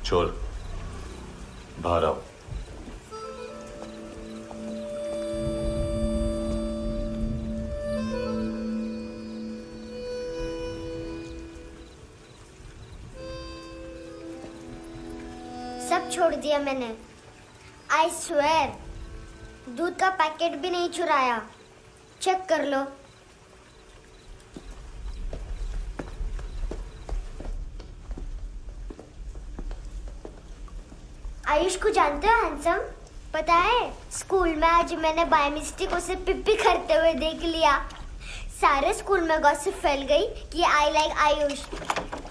चोर बाहर आओ। सब छोड़ दिया मैंने। आई स्वेर, दूध का पैकेट भी नहीं चुराया। चेक कर लो। आयुष को जानते हो हैंडसम? पता है स्कूल में आज मैंने बाय मिस्टेक उसे पिप्पी करते हुए देख लिया। सारे स्कूल में गॉसिप फैल गई कि I like Ayush.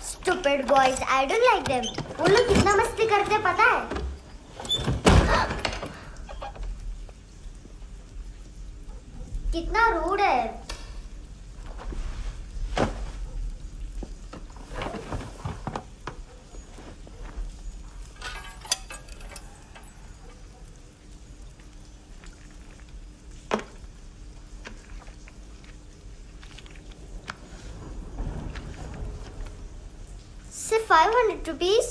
Stupid boys, I don't like them. वो लोग कितना मस्ती करते पता है? कितना रूड है। सिर्फ 500 रुपीज।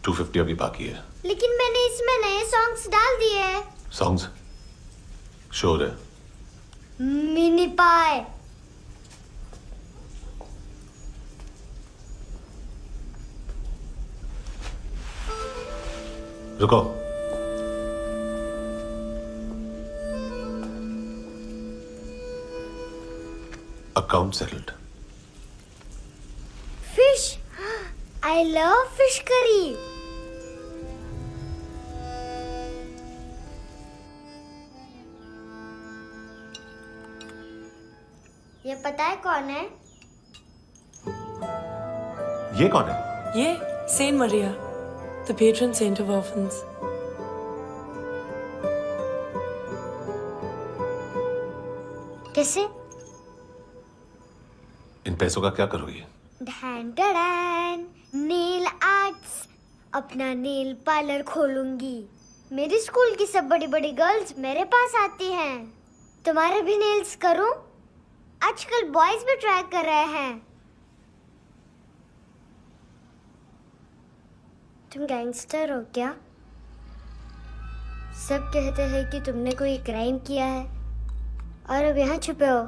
250 अभी बाकी है। लेकिन मैंने इसमें नए सॉन्ग्स डाल दिए हैं। सॉन्ग्स शोर है। मिनी पाए। रुको। Account settled. Fish. I love fish curry. ये पता है कौन है? ये कौन है? ये Saint Maria, the patron saint of orphans. कैसे? इन पैसों का क्या करोगी? ढैन ढैन, नेल आर्ट्स। अपना नेल पार्लर खोलूंगी। मेरी स्कूल की सब बड़ी बड़ी गर्ल्स मेरे पास आती हैं। तुम्हारे भी नेल्स करूं? आजकल बॉयज भी ट्राई कर रहे हैं। तुम गैंगस्टर हो क्या? सब कहते हैं कि तुमने कोई क्राइम किया है और अब यहाँ छुपे हो।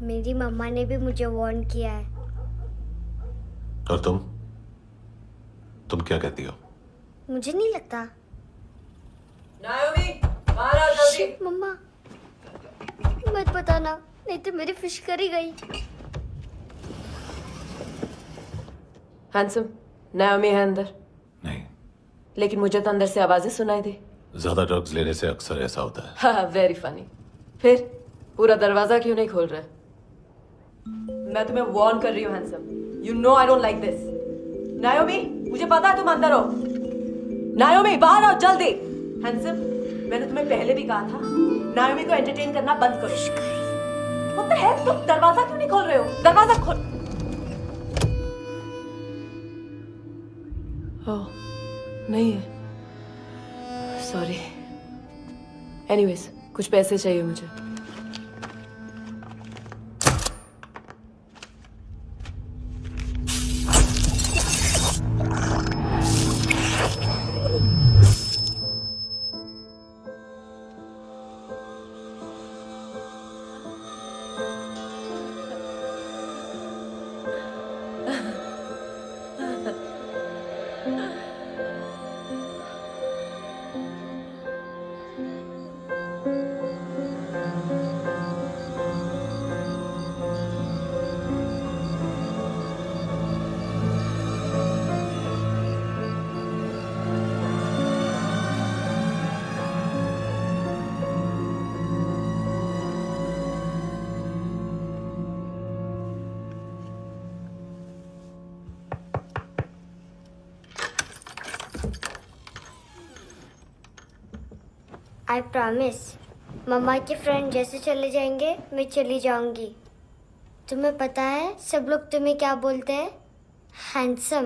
मेरी मम्मा ने भी मुझे वार्न किया है। और तुम क्या कहती हो? मुझे नहीं लगता। नायोमी, बाहर आओ जल्दी। शिट, मम्मा मत बताना, नहीं तो मेरी फिश करी गई। हैंडसम, नायोमी है अंदर। नहीं। लेकिन मुझे तो अंदर से आवाजें सुनाई दी। ज्यादा ड्रग्स लेने से अक्सर ऐसा होता है। हाँ, वेरी फनी। फिर पूरा दरवाजा क्यों नहीं खोल रहे? मैं तुम्हें वार्न कर रही हूँ handsome. You know I don't like this. नायोमी, मुझे पता है तुम अंदर हो। नायोमी, बाहर आओ जल्दी। हैंडसम, मैंने तुम्हें पहले भी कहा था नायोमी को एंटरटेन करना बंद करो। What the hell? तुम दरवाजा क्यों नहीं खोल रहे हो? दरवाजा खोल। ओह, नहीं है। सॉरी। एनीवेज, कुछ पैसे चाहिए मुझे। आई प्रॉमिस, मम्मा के फ्रेंड जैसे चले जाएंगे मैं चली जाऊंगी। तुम्हें पता है सब लोग तुम्हें क्या बोलते हैं? हैंडसम।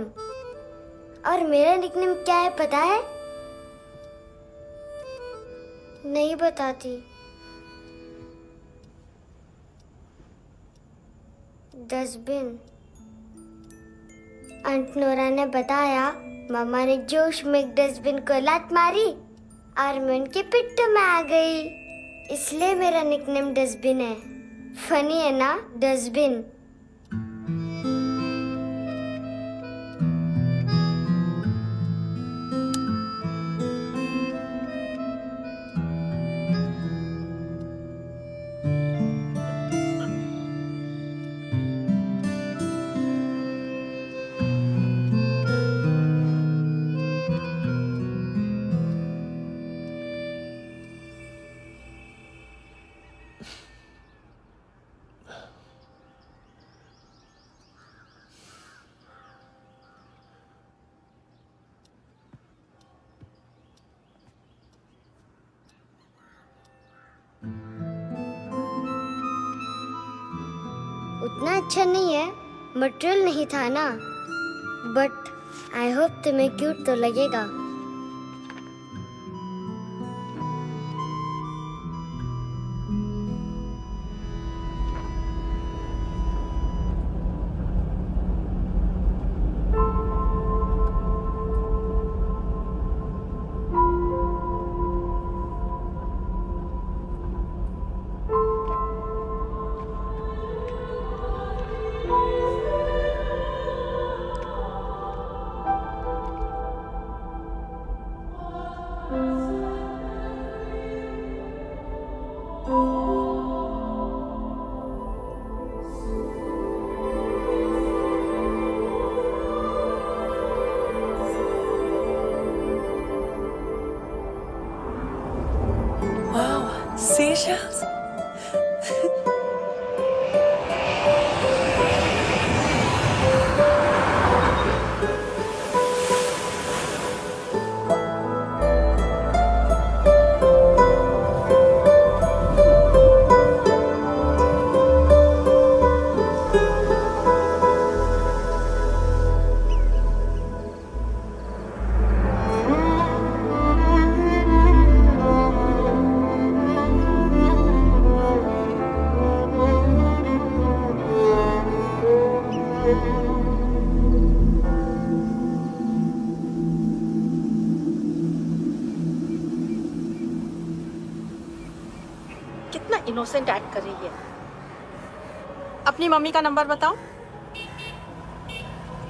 और मेरा निकनेम क्या है पता है? नहीं बताती। डस्टबिन। आंट नोरा ने बताया मामा ने जोश में एक डस्टबिन को लात मारी और मैं उनके पिट्ठू में आ गई। इसलिए मेरा निकनेम डस्टबिन है। फनी है ना, डस्टबिन। उतना अच्छा नहीं है, मटेरियल नहीं था ना, बट आई होप तुम्हें क्यूट तो लगेगा। Wow, seashells. कितना इनोसेंट एक्ट कर रही है। अपनी मम्मी का नंबर बताओ।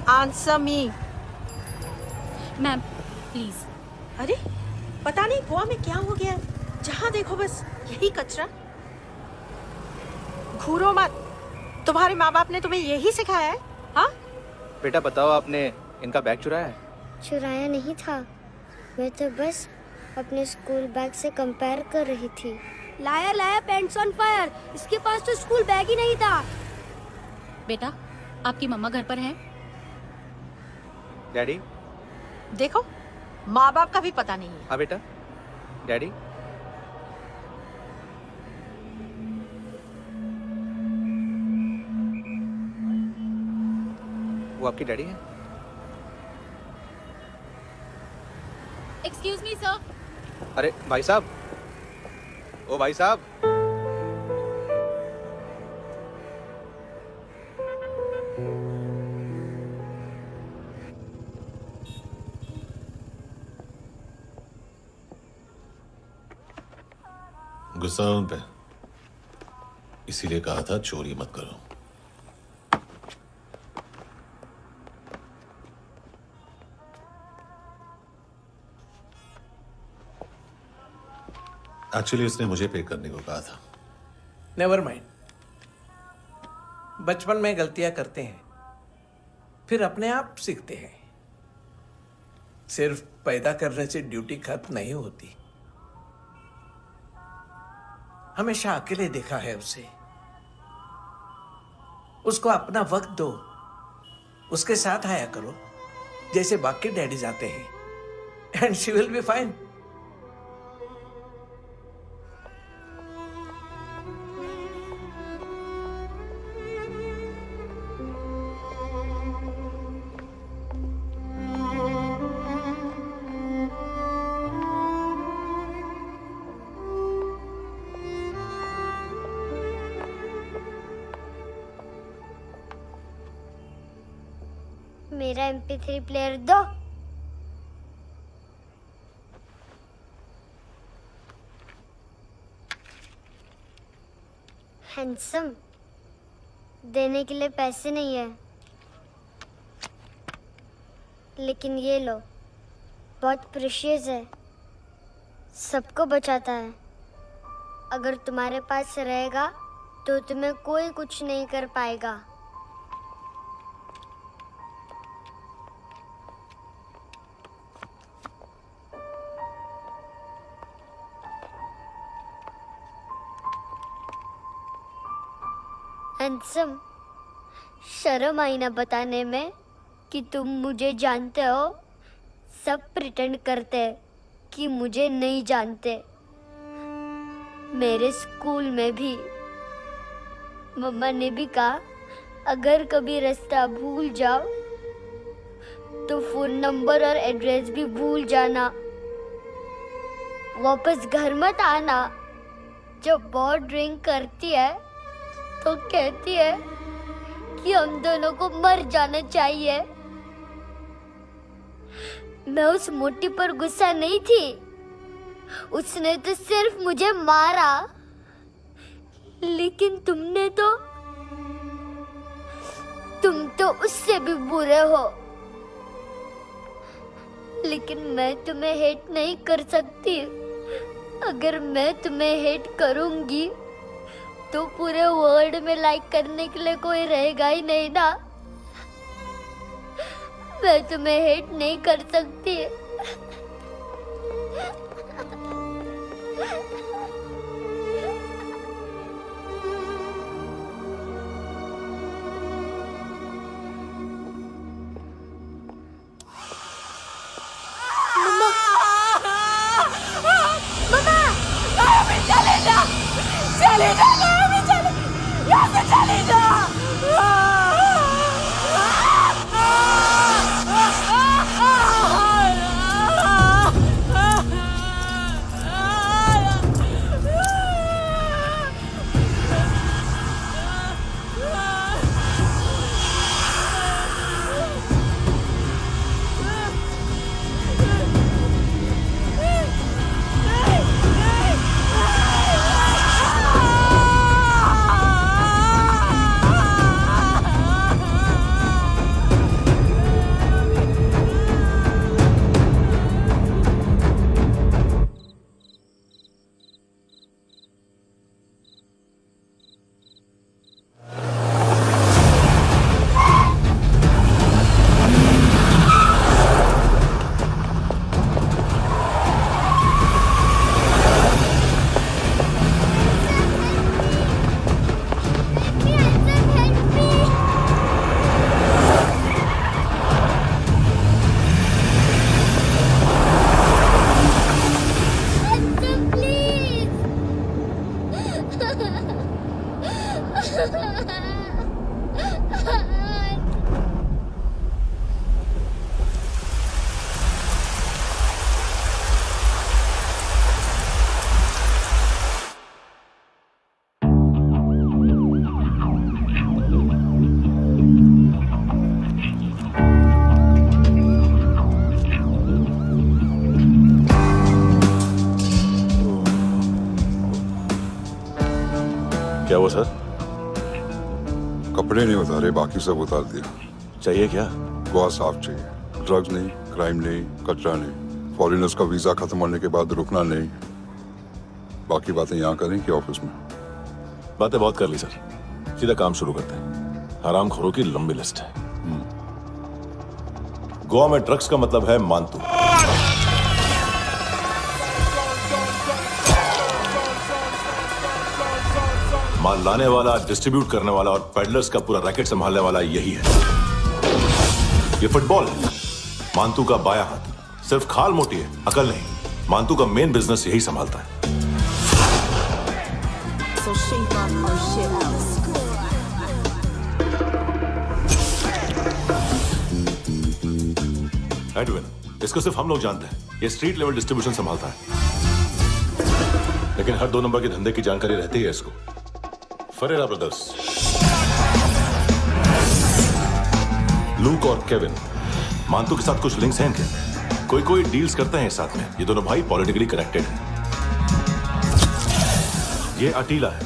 Answer me. Ma'am please. अरे पता नहीं गोवा में क्या हो गया है, जहाँ देखो बस यही कचरा। घूरो मत, तुम्हारे माँ बाप ने तुम्हें यही सिखाया है? हाँ बेटा बताओ, आपने इनका बैग चुराया है? चुराया नहीं था, मैं तो बस अपने स्कूल बैग से कंपेयर कर रही थी। लाया लाया पैंट्स ऑन फायर, इसके पास तो स्कूल बैग ही नहीं था। बेटा आपकी मम्मा घर पर हैं? डैडी? देखो माँ बाप का भी पता नहीं है। हाँ बेटा। डैडी? वो आपकी डैडी है? Excuse me sir. अरे भाई साहब, ओ भाई साहब। गुस्सा उन पे, इसीलिए कहा था चोरी मत करो। एक्चुअली उसने मुझे पे करने को कहा था। नेवर माइंड, बचपन में गलतियां करते हैं, फिर अपने आप सीखते हैं। सिर्फ पैदा करने से ड्यूटी खत्म नहीं होती। हमेशा अकेले देखा है उसे। उसको अपना वक्त दो, उसके साथ आया करो जैसे बाकी डैडीज आते हैं, and she will be fine. मेरा MP3 प्लेयर दो। हैंडसम, देने के लिए पैसे नहीं है, लेकिन ये लो, बहुत प्रेशियस है, सबको बचाता है। अगर तुम्हारे पास रहेगा तो तुम्हें कोई कुछ नहीं कर पाएगा। हैंडसम, शर्म आई ना बताने में कि तुम मुझे जानते हो। सब प्रिटेंड करते हैं कि मुझे नहीं जानते। मेरे स्कूल में भी मम्मा ने भी कहा, अगर कभी रास्ता भूल जाओ तो फोन नंबर और एड्रेस भी भूल जाना, वापस घर मत आना। जब बहुत ड्रिंक करती है तो कहती है कि हम दोनों को मर जाना चाहिए। मैं उस मोटी पर गुस्सा नहीं थी, उसने तो सिर्फ मुझे मारा, लेकिन तुम तो उससे भी बुरे हो। लेकिन मैं तुम्हें हेट नहीं कर सकती। अगर मैं तुम्हें हेट करूंगी तो पूरे वर्ल्ड में लाइक करने के लिए कोई रहेगा ही नहीं ना। मैं तुम्हें हेट नहीं कर सकती। क्या हुआ सर? कपड़े नहीं उतारे, बाकी सब उतार दिया। चाहिए क्या? गोवा साफ चाहिए। ड्रग्स नहीं, क्राइम नहीं, कचरा नहीं। फॉरेनर्स का वीजा खत्म होने के बाद रुकना नहीं। बाकी बातें यहाँ करें कि ऑफिस में? बातें बहुत कर ली सर, सीधा काम शुरू करते हैं। हरामखोरों की लंबी लिस्ट है। गोवा में ड्रग्स का मतलब है मानतू। माल लाने वाला, डिस्ट्रीब्यूट करने वाला और पेडलर्स का पूरा रैकेट संभालने वाला यही है। ये फुटबॉल है, मानतू का बायां हाथ। सिर्फ खाल मोटी है, अकल नहीं। मानतू का मेन बिजनेस यही संभालता है। एडविन, इसको सिर्फ हम लोग जानते हैं। ये स्ट्रीट लेवल डिस्ट्रीब्यूशन संभालता है, लेकिन हर 2 नंबर के धंधे की जानकारी रहती है इसको। फरेरा ब्रदर्स, लूक और केविन, मानतू के साथ कुछ लिंक्स हैं इनके। कोई डील्स करते हैं साथ में। ये दोनों भाई पॉलिटिकली कनेक्टेड हैं। ये अटीला है,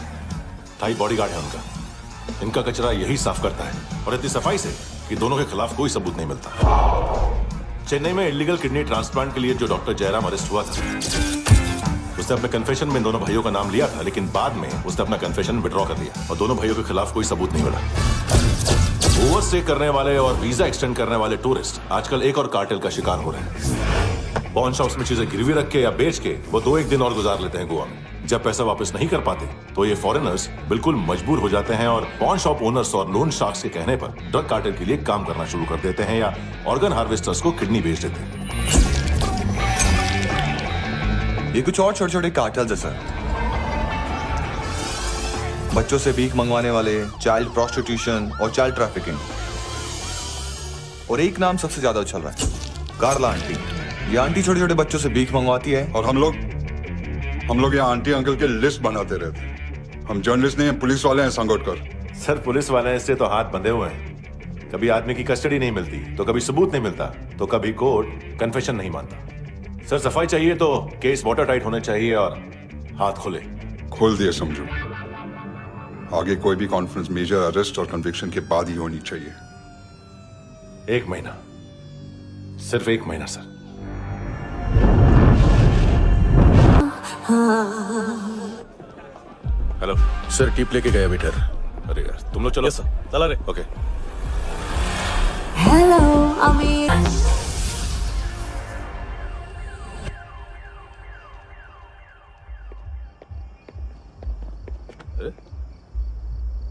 थाई बॉडीगार्ड है उनका। इनका कचरा यही साफ करता है और इतनी सफाई से कि दोनों के खिलाफ कोई सबूत नहीं मिलता। चेन्नई में इलीगल किडनी ट्रांसप्लांट के लिए जो डॉक्टर जयराम अरेस्ट हुआ था, उसने अपने कन्फेशन में इन दोनों भाइयों का नाम लिया था, लेकिन बाद में उसने अपना कन्फेशन विड्रॉ कर लिया और दोनों भाइयों के खिलाफ कोई सबूत नहीं मिला। ओवरस्टे करने वाले और वीजा एक्सटेंड करने वाले टूरिस्ट आजकल एक और कार्टेल का शिकार हो रहे हैं। पॉन शॉप्स में चीजें गिरवी रख के या बेच के वो 2-1 दिन और गुजार लेते हैं गोवा में। जब पैसा वापस नहीं कर पाते तो ये फॉरेनर्स बिल्कुल मजबूर हो जाते हैं और पॉन शॉप ओनर्स और लोन शार्क्स के कहने पर ड्रग कार्टेल के लिए काम करना शुरू कर देते हैं या ऑर्गन हार्वेस्टर्स को किडनी बेच देते हैं। ये कुछ और छोटे छोटे कार्टेल्स है सर। बच्चों से भीख मंगवाने वाले, चाइल्ड प्रोस्टिट्यूशन और चाइल्ड ट्रैफिकिंग। और एक नाम सबसे ज्यादा उछल रहा है, कार्ला आंटी। ये आंटी छोटे छोटे बच्चों से भीख मंगवाती है और हम लोग यहाँ आंटी अंकल के लिस्ट बनाते रहते हैं। हम जर्नलिस्ट नहीं हैं, पुलिस वाले हैं संगोटकर। सर पुलिस वाले इससे तो हाथ बंधे हुए हैं। कभी आदमी की कस्टडी नहीं मिलती तो कभी सबूत नहीं मिलता तो कभी कोर्ट कन्फेशन नहीं मानता। सर सफाई चाहिए तो केस वाटर टाइट होने चाहिए और हाथ खुले। खोल दिए समझो। आगे कोई भी कॉन्फ्रेंस मेजर अरेस्ट और कन्विक्शन के बाद ही होनी चाहिए। 1 महीना, सिर्फ 1 महीना सर। हेलो सर, टिप लेके गया वेटर। अरे यार तुम लोग चलो। सर चला रे। ओके। Hello, Amir.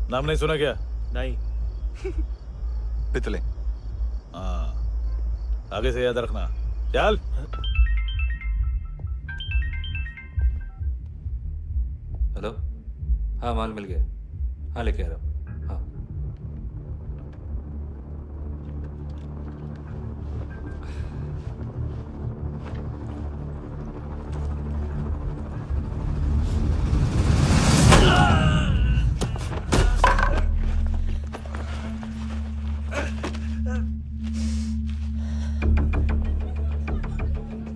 नाम नहीं सुना क्या? नहीं। पितले। हाँ, आगे से याद रखना। चल। हेलो, हाँ माल मिल गया। हाँ लेके आ रहा हूँ। हाँ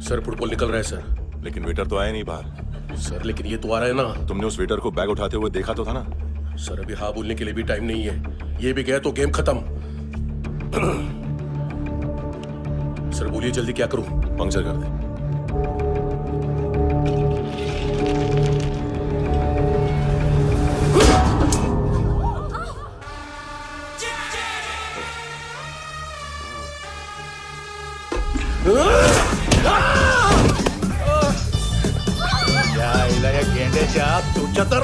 सर फुटबॉल निकल रहा है सर। लेकिन वेटर तो आया नहीं बाहर। सर लेकिन ये तो आ रहा है ना। तुमने उस वेटर को बैग उठाते हुए देखा तो था ना? सर अभी हाँ बोलने के लिए भी टाइम नहीं है। ये भी गया तो गेम खत्म। सर बोलिए जल्दी क्या करूं? पंक्चर कर दे। तू चतर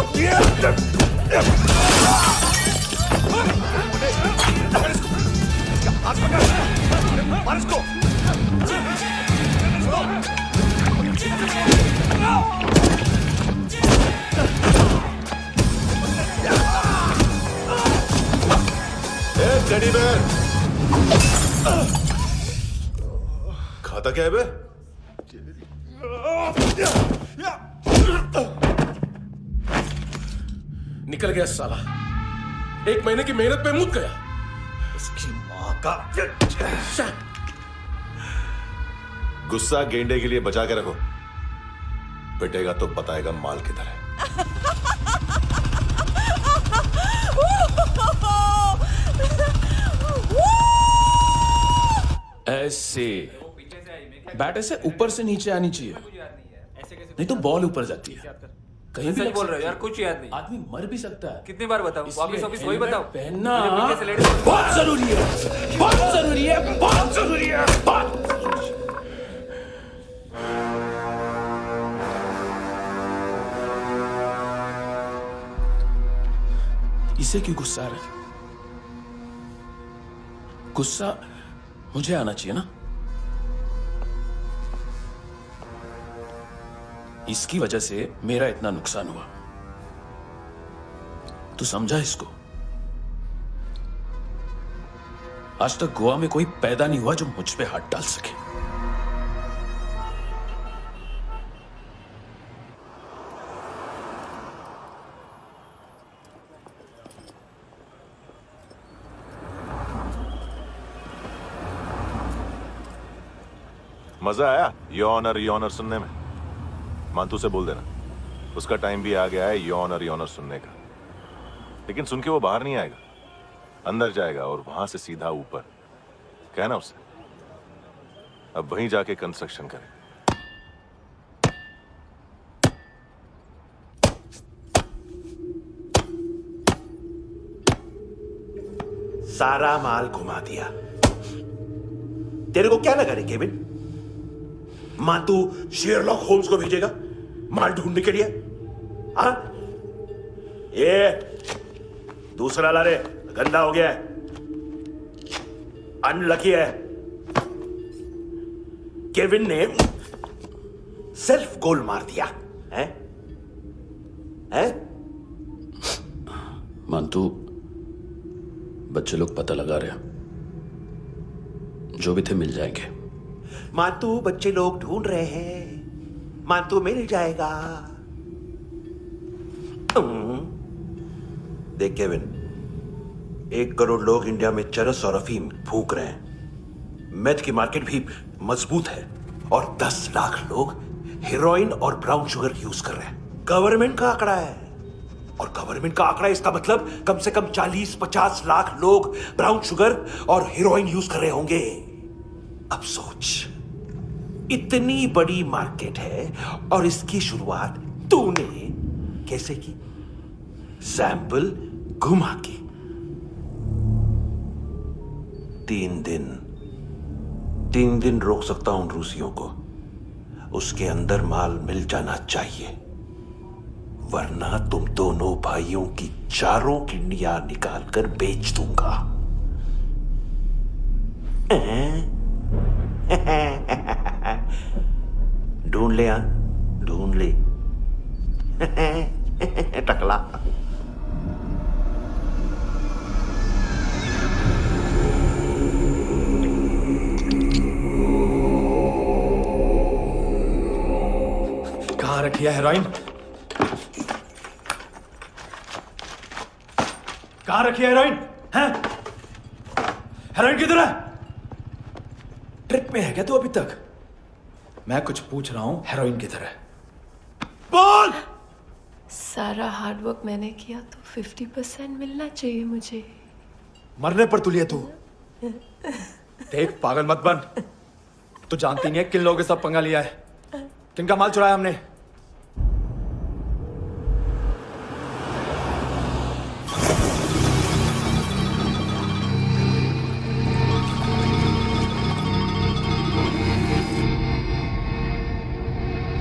टेडी बेयर खाता क्या है बे? निकल गया साला। 1 महीने की मेहनत पे मुद गया। इसकी माँ का। गुस्सा गेंडे के लिए बचा के रखो, पिटेगा तो बताएगा माल किधर है। ऐसे बैट ऐसे ऊपर से नीचे आनी चाहिए, नहीं तो बॉल ऊपर जाती है। कहीं भी बोल रहे हो यार, कुछ याद नहीं। आदमी मर भी सकता है। कितनी बार बताऊं? वापिस वही बताओ। पहनना मुझे पीछे से बहुत जरूरी है, बहुत जरूरी है, बहुत जरूरी है, बहुत। इसे क्यों गुस्सा आ रहा है? गुस्सा मुझे आना चाहिए ना। इसकी वजह से मेरा इतना नुकसान हुआ। तू समझा इसको? आज तक गोवा में कोई पैदा नहीं हुआ जो मुझ पे हाथ डाल सके। मजा आया योनर सुनने में? मांतू से बोल देना उसका टाइम भी आ गया है योनर सुनने का। लेकिन सुन के वो बाहर नहीं आएगा, अंदर जाएगा और वहां से सीधा ऊपर। कहना उससे अब वहीं जाके कंस्ट्रक्शन करे। सारा माल घुमा दिया। तेरे को क्या लगा रे केविन? मां तू शेरलॉक होम्स को भेजेगा माल ढूंढने के लिए? हाँ? ये दूसरा ला रे, गंदा हो गया है, अनलकी है। केविन ने सेल्फ गोल मार दिया है? हैं? मानतू, बच्चे लोग पता लगा रहे हैं, जो भी थे मिल जाएंगे। मानतू, बच्चे लोग ढूंढ रहे हैं, मानतू मिल जाएगा। देख केविन, 1 करोड़ लोग इंडिया में चरस और अफीम फूक रहे हैं। मेथ की मार्केट भी मजबूत है और 10 लाख लोग हेरोइन और ब्राउन शुगर यूज कर रहे हैं। गवर्नमेंट का आंकड़ा है, और गवर्नमेंट का आंकड़ा, इसका मतलब कम से कम 40-50 लाख लोग ब्राउन शुगर और हेरोइन यूज कर रहे होंगे। अब सोच, इतनी बड़ी मार्केट है और इसकी शुरुआत तूने कैसे की? सैंपल घुमा के। 3 दिन रोक सकता हूं रूसियों को, उसके अंदर माल मिल जाना चाहिए, वरना तुम दोनों भाइयों की 4 किडनियां निकाल कर बेच दूंगा। ढूंढ ले, ढूंढ ले टकला। कहाँ रखी है हेरोइन? कहाँ रखी है हेरोइन? हैं? हेरोइन किधर है? ट्रिप में है क्या तू अभी तक? मैं कुछ पूछ रहा हूं, हेरोइन किधर है? बोल! सारा हार्डवर्क मैंने किया तो 50% मिलना चाहिए मुझे। मरने पर तुलिए तू। देख, पागल मत बन। तू जानती नहीं है किन लोगों के साथ पंगा लिया है, किनका माल चुराया हमने।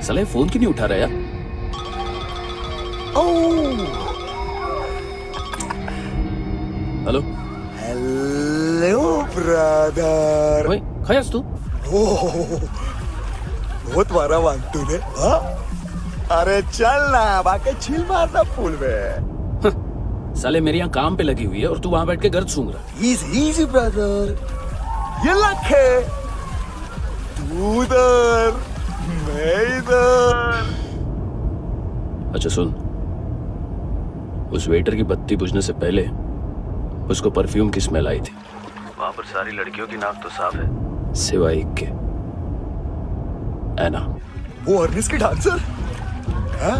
साले फोन क्यों नहीं उठा रहा यार? Hello hello brother. ओए, खयास तू? बहुत मारा मानतू ने। हाँ? अरे चल ना, बाकी छील मारना पुल में। साले मेरी यहाँ काम पे लगी हुई है और तू वहां बैठ के गर्द सूंघ रहा। इजी ब्रदर, ये लक है। तू उधर, मैं इधर। अच्छा सुन, उस वेटर की बत्ती बुझने से पहले उसको परफ्यूम की स्मेल आई थी। वहां पर सारी लड़कियों की नाक तो साफ है, सिवाय एक के, एना। वो अर्निस की डांसर? हाँ?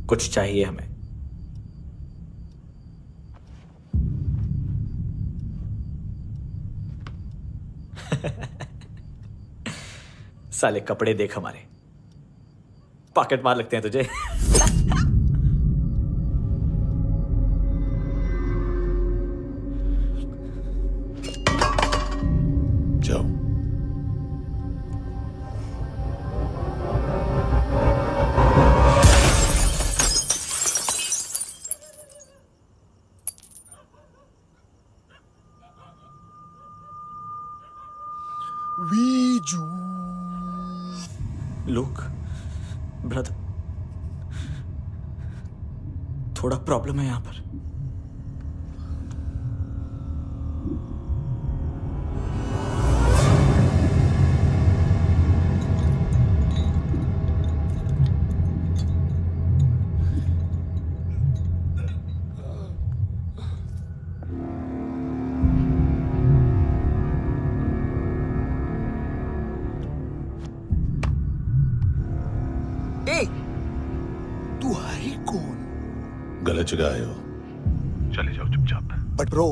कुछ चाहिए हमें। साले कपड़े देख हमारे, पॉकेट मार लगते हैं तुझे। जाओ। वीजू। लुक ब्रदर, थोड़ा प्रॉब्लम है यहां पर। बच गए हो, चले जाओ चुपचाप। बट ब्रो,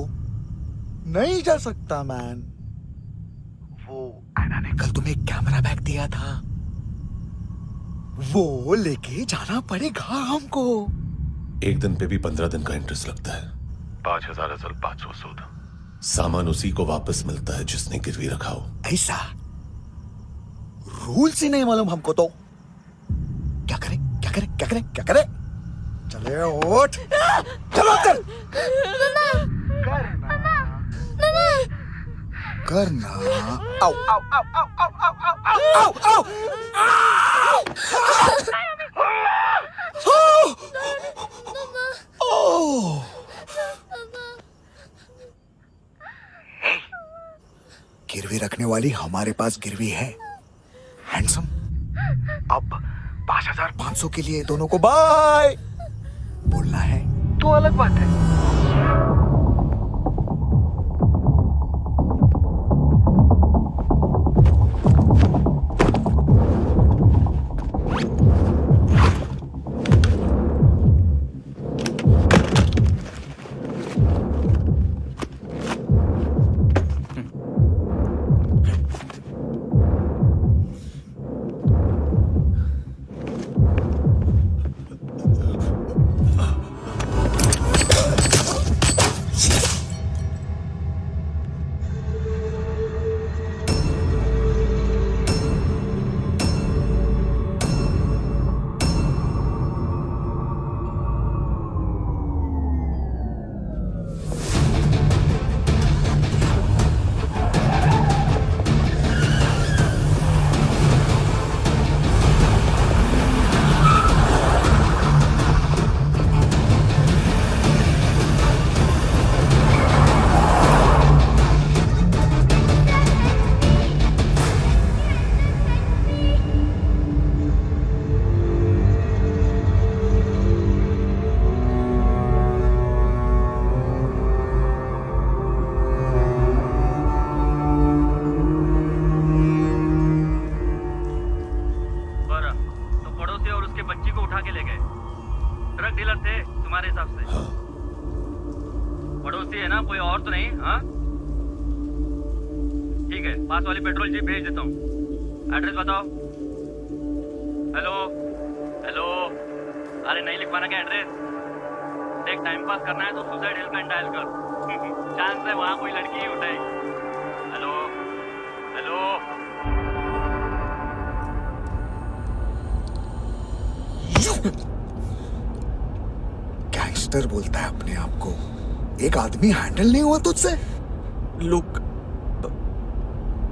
नहीं जा सकता मैन। वो एना ने कल तुम्हें एक कैमरा बैग दिया था, वो लेके जाना पड़ेगा हमको। एक दिन पे भी 15 दिन का इंटरेस्ट लगता है। 5,000 असल 500 सूद। सामान उसी को वापस मिलता है जिसने गिरवी रखा हो। ऐसा रूल्स ही नहीं मालूम हमको तो। क्या करें क्या करें क्या करें क्या करें? चले उठ, चलो अंदर। करना आओ आओ आओ आओ आओ आओ आओ आओ। गिरवी रखने वाली हमारे पास गिरवी है हैंडसम। अब 5,500 के लिए दोनों को बाय बोलना है तो अलग बात है। पड़ोसी है ना, कोई और तो नहीं? हाँ ठीक है, पास वाली पेट्रोल जीप भेज देता हूँ। एड्रेस बताओ। हेलो हेलो, अरे नहीं लिखवाना क्या एड्रेस? देख टाइम पास करना है तो सुसाइड हेल्पलाइन डायल कर। चांस है वहाँ कोई लड़की ही उठाएगी। हेलो हेलो, गैंगस्टर बोलता है अपने आप को। एक आदमी हैंडल नहीं हुआ तुझसे? लुक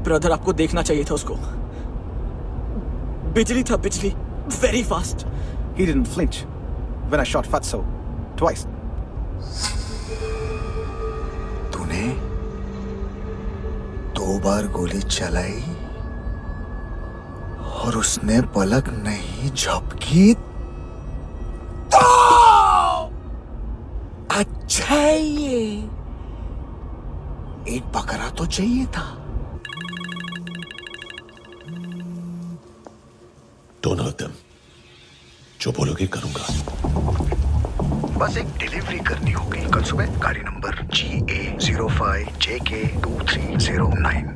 ब्रदर, आपको देखना चाहिए था उसको। बिजली था, बिजली, very fast. He didn't flinch when I shot Fatso twice. तूने 2 बार गोली चलाई और उसने पलक नहीं झपकी तो अच्छा है। ये एक बकरा तो चाहिए था। Don't hurt them. जो बोलोगे करूंगा। बस एक डिलीवरी करनी होगी कल सुबह। गाड़ी नंबर GA05JK2309।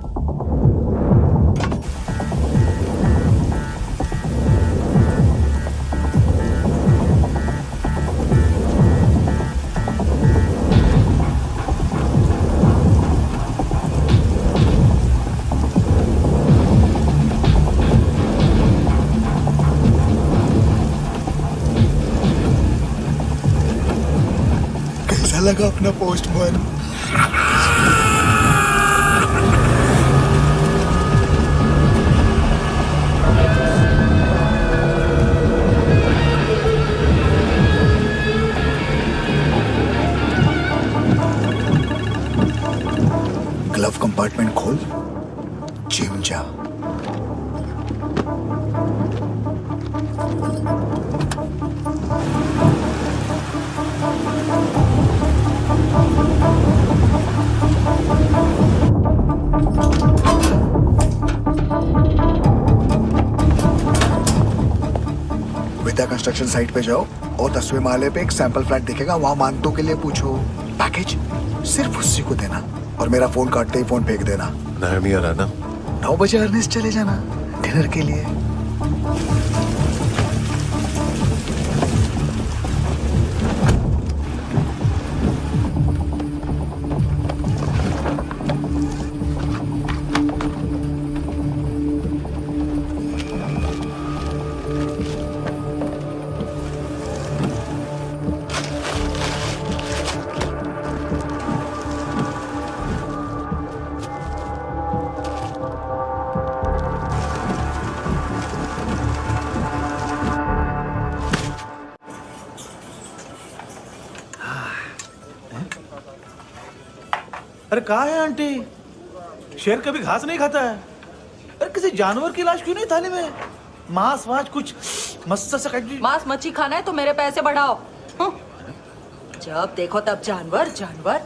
कैसा लगा अपना पोस्टमैन? ग्लव कंपार्टमेंट खोल, जिम जा। कंस्ट्रक्शन साइट पे जाओ और 10वें माले पे एक सैंपल फ्लैट दिखेगा, वहां मानतों के लिए पूछो। पैकेज सिर्फ उसी को देना और मेरा फोन काटते ही फोन फेंक देना। नायमी आ रहा ना? 9 बजे अर्नेस्ट चले जाना डिनर के लिए। अरे कहाँ है आंटी? शेर कभी घास नहीं खाता है। अरे किसी जानवर की लाश क्यों नहीं थाली में? मांस वाच कुछ मस्त सा मांस मच्छी खाना है तो मेरे पैसे बढ़ाओ। जब देखो तब जानवर जानवर।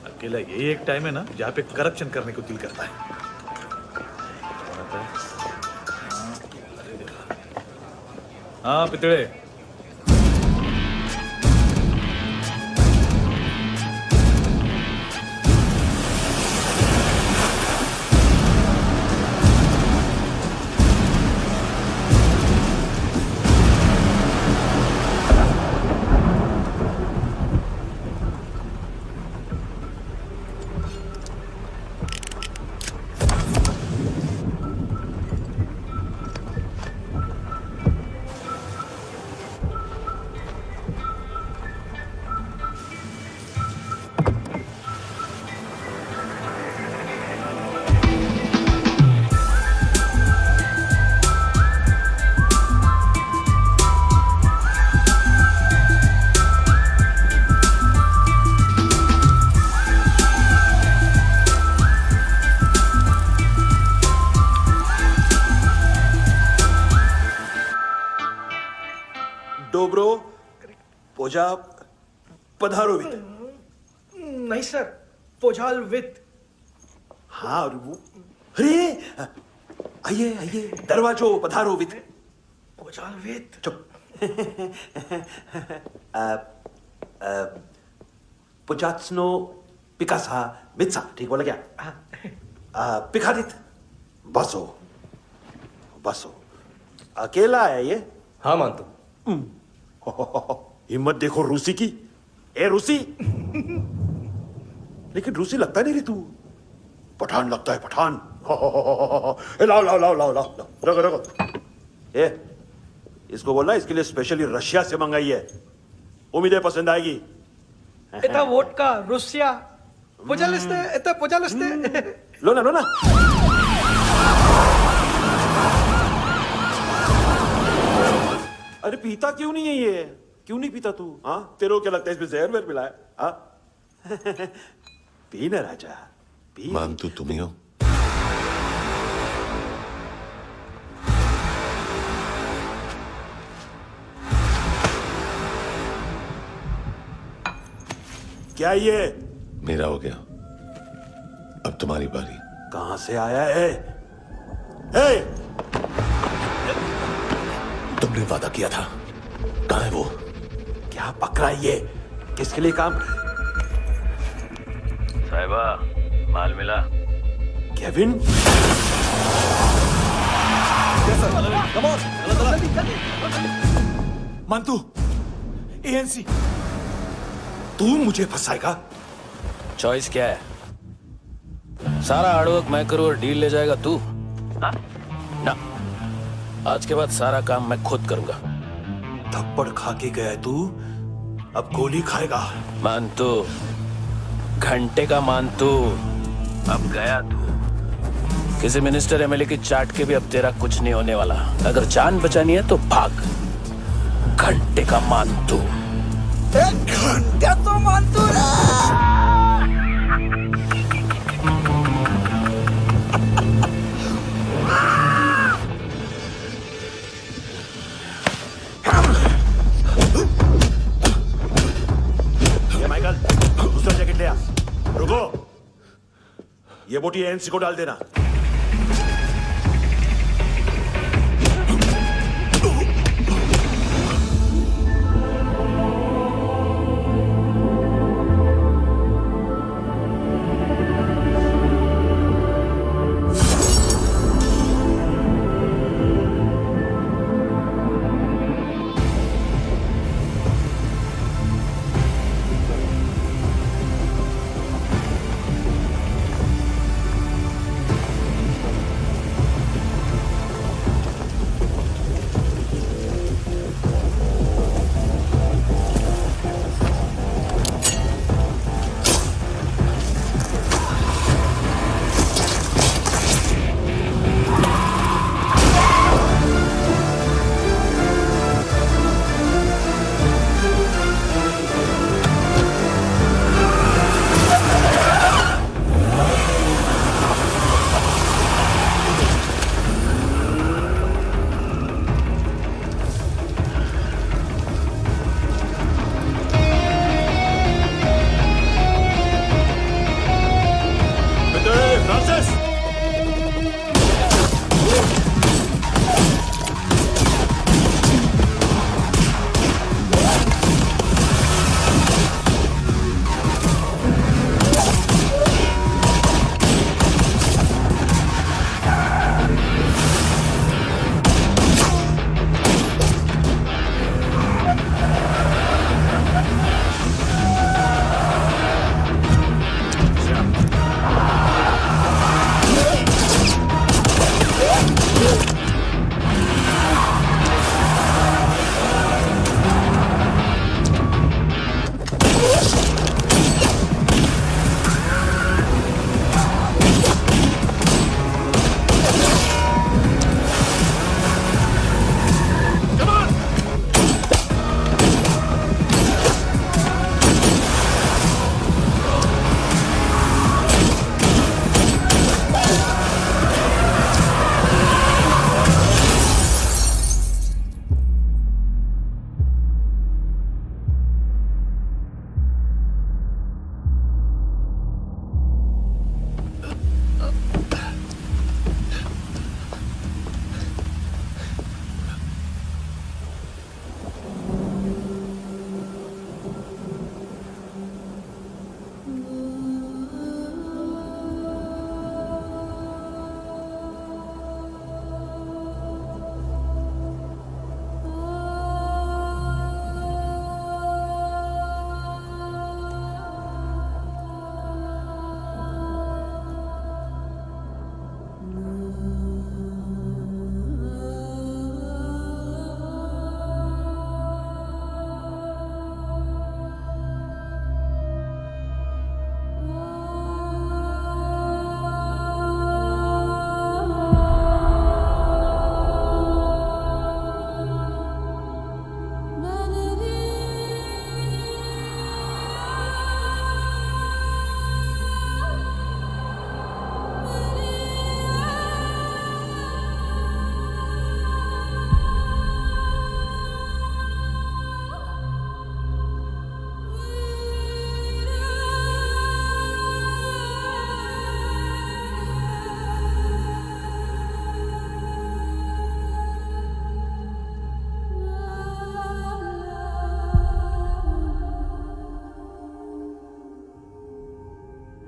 अकेला यही एक टाइम है ना जहाँ पे करप्शन करने को दिल करता है। हाँ पितड़े। डोब्रो पोजा पधारोवित। नहीं सर, पोजाल विथ। हाँ अरे आइए आइए, दरवाजो पधारोवित। पोजाल विथ। चुप। पोजात्सनो पिकासा मित्सा, ठीक बोला क्या? पिकादित बसो बसो। अकेला है ये? हाँ मानतो। हिम्मत देखो रूसी की। ए रूसी। लेकिन रूसी लगता नहीं रे तू, पठान लगता है पठान। लाओ लाओ लाओ लाओ लाओ, रखो रखो। ए इसको बोलना इसके लिए स्पेशली रशिया से मंगाई है, उम्मीदें पसंद आएगी। इतना वोडका रुसिया पोजालिस्ते, इतना पोजालिस्ते। लो ना लो ना। अरे पीता क्यों नहीं है ये? क्यों नहीं पीता तू? हाँ तेरे को क्या लगता है इसमें जहर वहर मिला है? हाँ पी ना राजा पी। मानतू तुम ही हो? क्या ये? मेरा हो गया, अब तुम्हारी बारी। कहां से आया है? हे! तुमने वादा किया था, कहां है वो? क्या पकड़ा ये? किसके लिए काम? साहिबा माल मिला? केविन? मानतू एएनसी। तू मुझे फंसाएगा? चॉइस क्या है? सारा हार्डवर्क मैं करूं और डील ले जाएगा तू? हाँ? ना, आज के बाद सारा काम मैं खुद करूंगा। थप्पड़ खा के गया तू, अब गोली खाएगा। मानतू, घंटे का मानतू, अब गया तू। किसी मिनिस्टर एमएलए की चाट के भी अब तेरा कुछ नहीं होने वाला। अगर जान बचानी है तो भाग। घंटे का मानतू। एक घंटा तो मानतू माइकल, दूसरा जैकेट ले आ। रुको, ये बोटी एएनसी को डाल देना।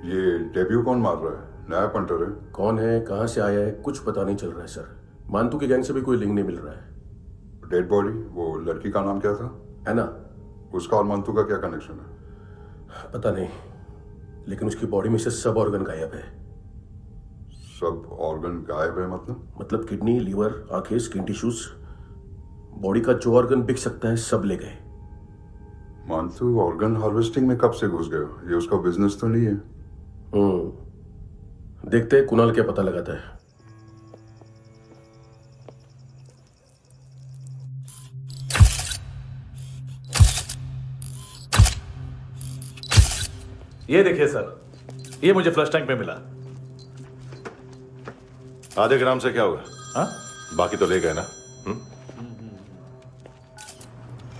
ये डेब्यू कौन मार रहा है? नया पंटर है? कौन है, कहाँ से आया है, कुछ पता नहीं चल रहा है सर। मानतू की गैंग से भी कोई लिंक नहीं मिल रहा है। डेड बॉडी, वो लड़की का नाम क्या था? एना। उसका और मानतू का क्या कनेक्शन है? पता नहीं, लेकिन उसकी बॉडी में से सब ऑर्गन गायब है। सब ऑर्गन गायब है मतलब किडनी, लीवर, आंखें, स्किन टिश्यूज, बॉडी का जो ऑर्गन बिक सकता है सब ले गए। मानतू ऑर्गन हार्वेस्टिंग में कब से घुस गए? ये उसका बिजनेस तो नहीं है? देखते हैं कुणाल क्या पता लगाता है। ये देखिए सर, ये मुझे फ्लश टैंक में मिला। आधे ग्राम से क्या होगा? हाँ? बाकी तो ले गए ना?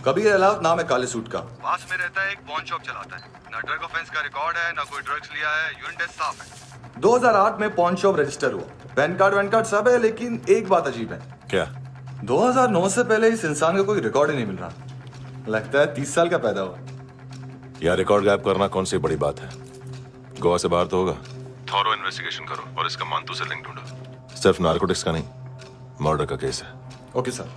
कबीर अलाउत नाम है काले सूट का। पास में रहता है, एक पॉन शॉप चलाता है। ना ड्रग ऑफेंस का रिकॉर्ड है, ना कोई ड्रग्स लिया है, यूरिन टेस्ट साफ है। 2008 में पॉन शॉप रजिस्टर हुआ, पैन कार्ड वैन कार्ड सब है, लेकिन एक बात अजीब है। क्या? 2009 से पहले इस इंसान का कोई रिकॉर्ड ही नहीं मिल रहा। लगता है 30 साल का पैदा हुआ। यह रिकॉर्ड गायब करना कौन सी बड़ी बात है? गोवा से बाहर तो होगा। थॉरो इन्वेस्टिगेशन करो और इसका मानतू से लिंक ढूंढो। सिर्फ नारकोटिक्स का नहीं, मर्डर का केस है। Okay sir.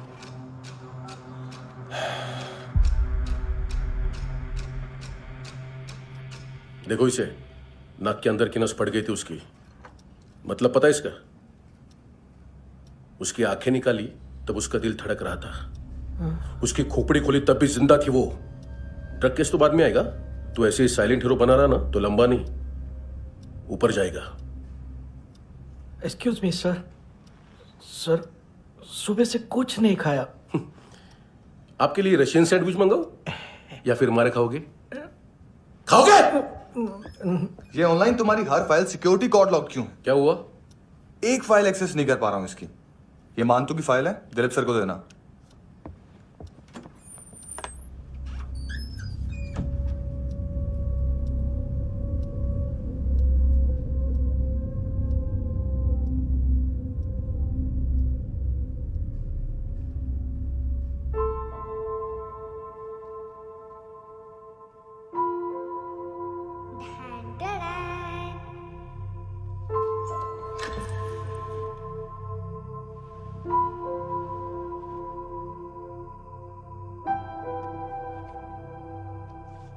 देखो इसे, नाक के अंदर की नस पड़ गई थी उसकी। मतलब पता है इसका? उसकी आंखें निकाली तब उसका दिल धड़क रहा था। उसकी खोपड़ी खोली तब भी जिंदा थी वो। ड्रग केस तो बाद में आएगा। तो ऐसे ही साइलेंट हीरो बना रहा ना तो लंबा नहीं, ऊपर जाएगा। एक्सक्यूज मी सर, सर सुबह से कुछ नहीं खाया। आपके लिए रशियन सैंडविच मंगाओ या फिर मारे खाओगे? खाओगे? ये ऑनलाइन तुम्हारी हर फाइल सिक्योरिटी कॉर्ड लॉक क्यों है? क्या हुआ? एक फाइल एक्सेस नहीं कर पा रहा हूं इसकी। ये मानतू की फाइल है, दिलीप सर को देना।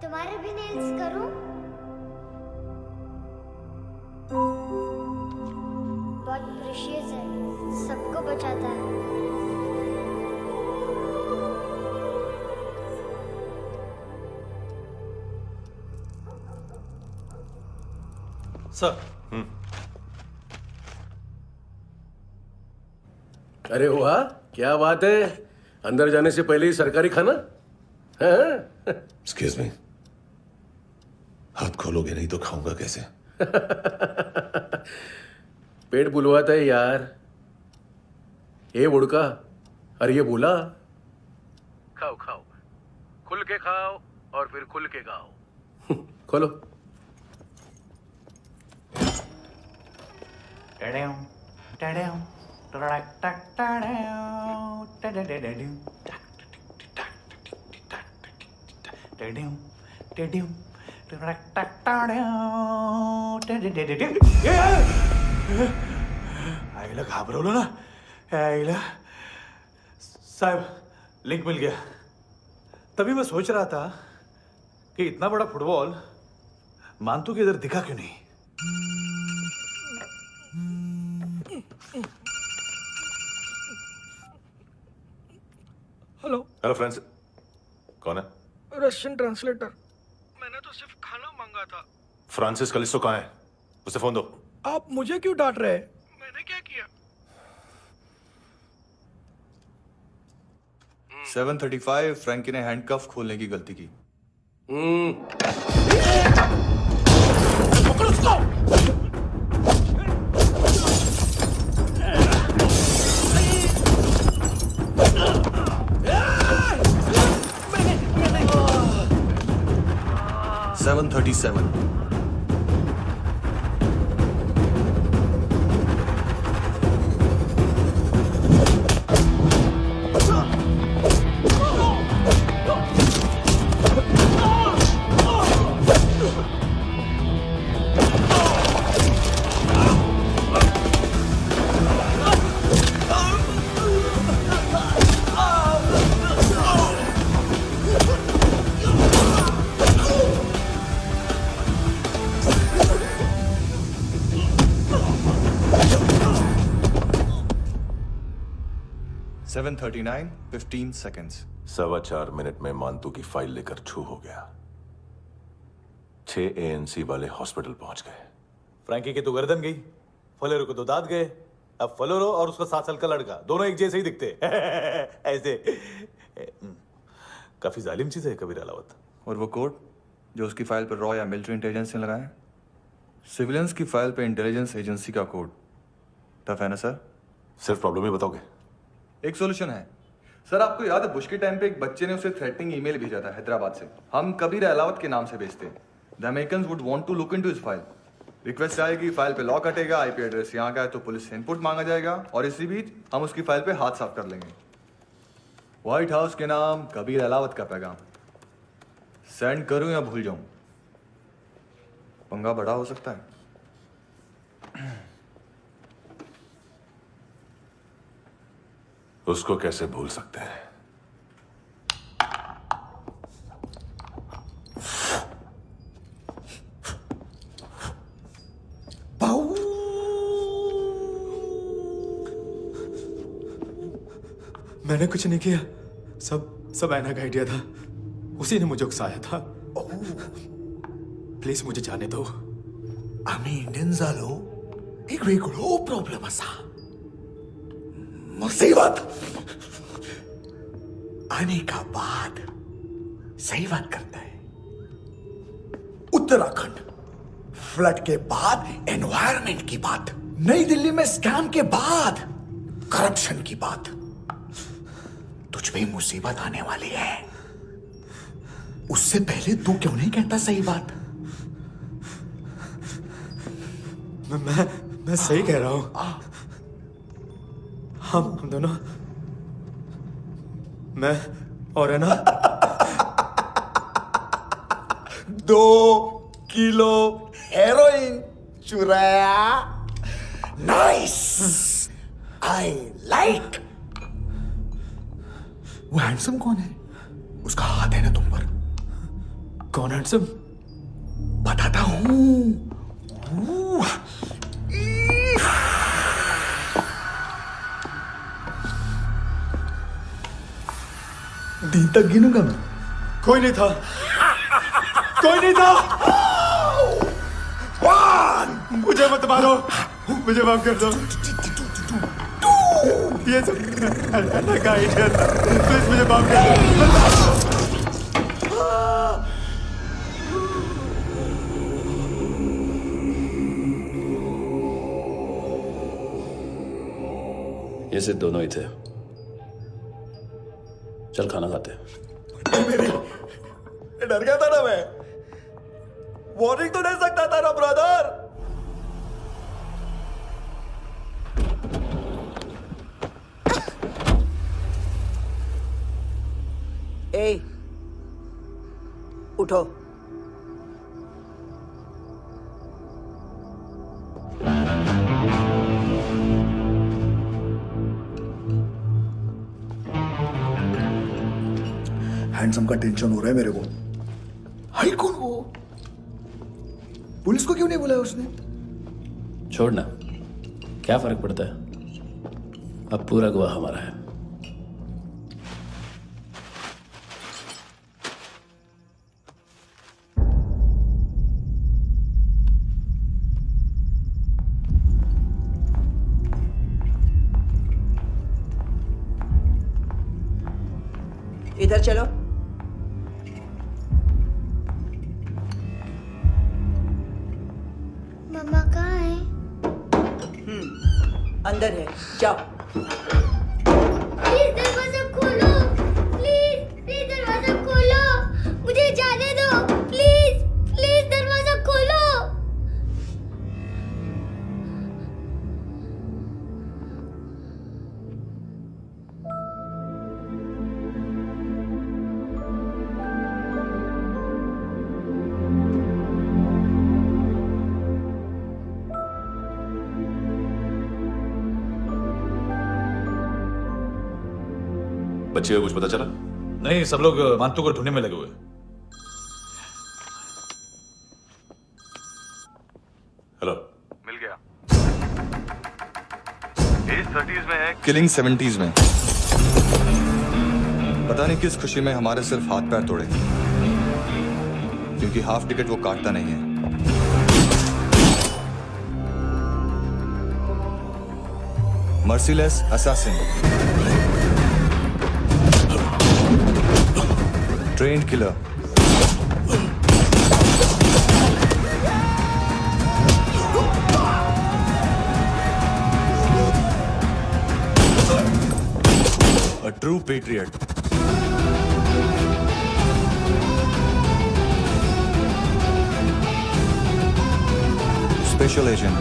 तुम्हारे भी नेल्स करूं? बहुत प्रेशियस है, सबको बचाता है। सर। अरे वाह, क्या बात है। अंदर जाने से पहले ही सरकारी खाना। एक्सक्यूज मी, हाथ खोलोगे नहीं तो खाऊंगा कैसे? पेट बुलवाता है यार। ये बुड़का, अरे ये बोला। खाओ खाओ, खुल के खाओ और फिर खुल के गाओ। खोलो। आईला घाबरवलं ना। आईला साहब, लिंक मिल गया। तभी मैं सोच रहा था कि इतना बड़ा फुटबॉल मानतू के इधर दिखा क्यों नहीं। हेलो। हेलो फ्रेंड्स, कौन है? Russian translator. मैंने तो सिर्फ खाना मांगा था। फ्रांसिस कलिस्टो कहाँ है? उसे फोन दो। आप मुझे क्यों डांट रहे हैं? मैंने क्या किया? 735 फ्रैंकी ने हैंडकफ खोलने की गलती की। पकड़ो उसको। 737। 7:39 15 seconds. 4.25 मिनट में मानतू की फाइल लेकर छू हो गया। 6 ANC वाले हॉस्पिटल पहुंच गए। फ्रैंकी की तो गर्दन गई, फलेरो को तो दांत गए। अब फलेरो और उसका 7 साल का लड़का दोनों एक जैसे ही दिखते ऐसे। काफी जालिम चीज है कबीर अलावत। और वो कोड जो उसकी फाइल पर रॉ या मिलिट्री इंटेलिजेंस ने लगाया, सिविलियंस की फाइल पे इंटेलिजेंस एजेंसी का कोड। टफ है ना सर? सिर्फ प्रॉब्लम ही बताओगे? एक सॉल्यूशन है सर। आपको याद है बुश के टाइम पे एक बच्चे ने उसे थ्रेटनिंग ईमेल भेजा था हैदराबाद से। हम कबीर अलावत के नाम से भेजते हैं। The Americans would want to look into his file. Request आएगी, फाइल पे लॉक हटेगा, आईपी एड्रेस यहाँ का है तो पुलिस से इनपुट मांगा जाएगा और इसी बीच हम उसकी फाइल पे हाथ साफ कर लेंगे। व्हाइट हाउस के नाम कबीर अलावत का पैगाम। सेंड करूं या भूल जाऊं? पंगा बड़ा हो सकता है। उसको कैसे भूल सकते हैं? मैंने कुछ नहीं किया, सब ऐना का आइडिया था। उसी ने मुझे उकसाया था। प्लीज मुझे जाने दो। आम्ही इंडियन झालो एक वेगळो प्रॉब्लेम असा, मुसीबत आने का बाद। सही बात करता है। उत्तराखंड फ्लड के बाद एनवायरनमेंट की बात, नई दिल्ली में स्कैम के बाद करप्शन की बात। तुझ पे मुसीबत आने वाली है, उससे पहले तू क्यों नहीं कहता सही बात? मैं सही कह रहा हूं। हम दोनों, मैं और है ना 2 किलो हेरोइन चुराया। Nice, I like. वो हैंडसम कौन है? उसका हाथ है ना तुम पर? कौन हैंडसम? बताता हूं। दिन तक गिनूंगा मैं। कोई नहीं था, कोई नहीं था। मुझे मत मारो, मुझे माफ कर दो। ये सब अन्ना का आइडिया था। प्लीज मुझे माफ कर दो। ये सिर्फ दोनों ही थे। चल खाना खाते हैं। डर गया था ना मैं। वार्निंग तो दे सकता था ना ब्रदर। ए, उठो। हैंडसम का टेंशन हो रहा है मेरे को। हाई कौन वो? पुलिस को क्यों नहीं बुलाया उसने? छोड़ना, क्या फर्क पड़ता है? अब पूरा गवाह हमारा है। इधर चलो। मम्मा कहाँ है? अंदर है, जाओ। प्लीज दरवाजा खोलो, प्लीज दरवाजा खोलो, मुझे जाने दो। प्लीज दरवाजा खोलो। बच्चे को कुछ पता चला? नहीं, सब लोग मानतू को ढूंढने में लगे हुए। हेलो, मिल गया। एज 30s में है, किलिंग 70s में। पता नहीं किस खुशी में हमारे सिर्फ हाथ पैर तोड़े, क्योंकि हाफ टिकट वो काटता नहीं है। Merciless assassin, trained killer, a true patriot. Special agent.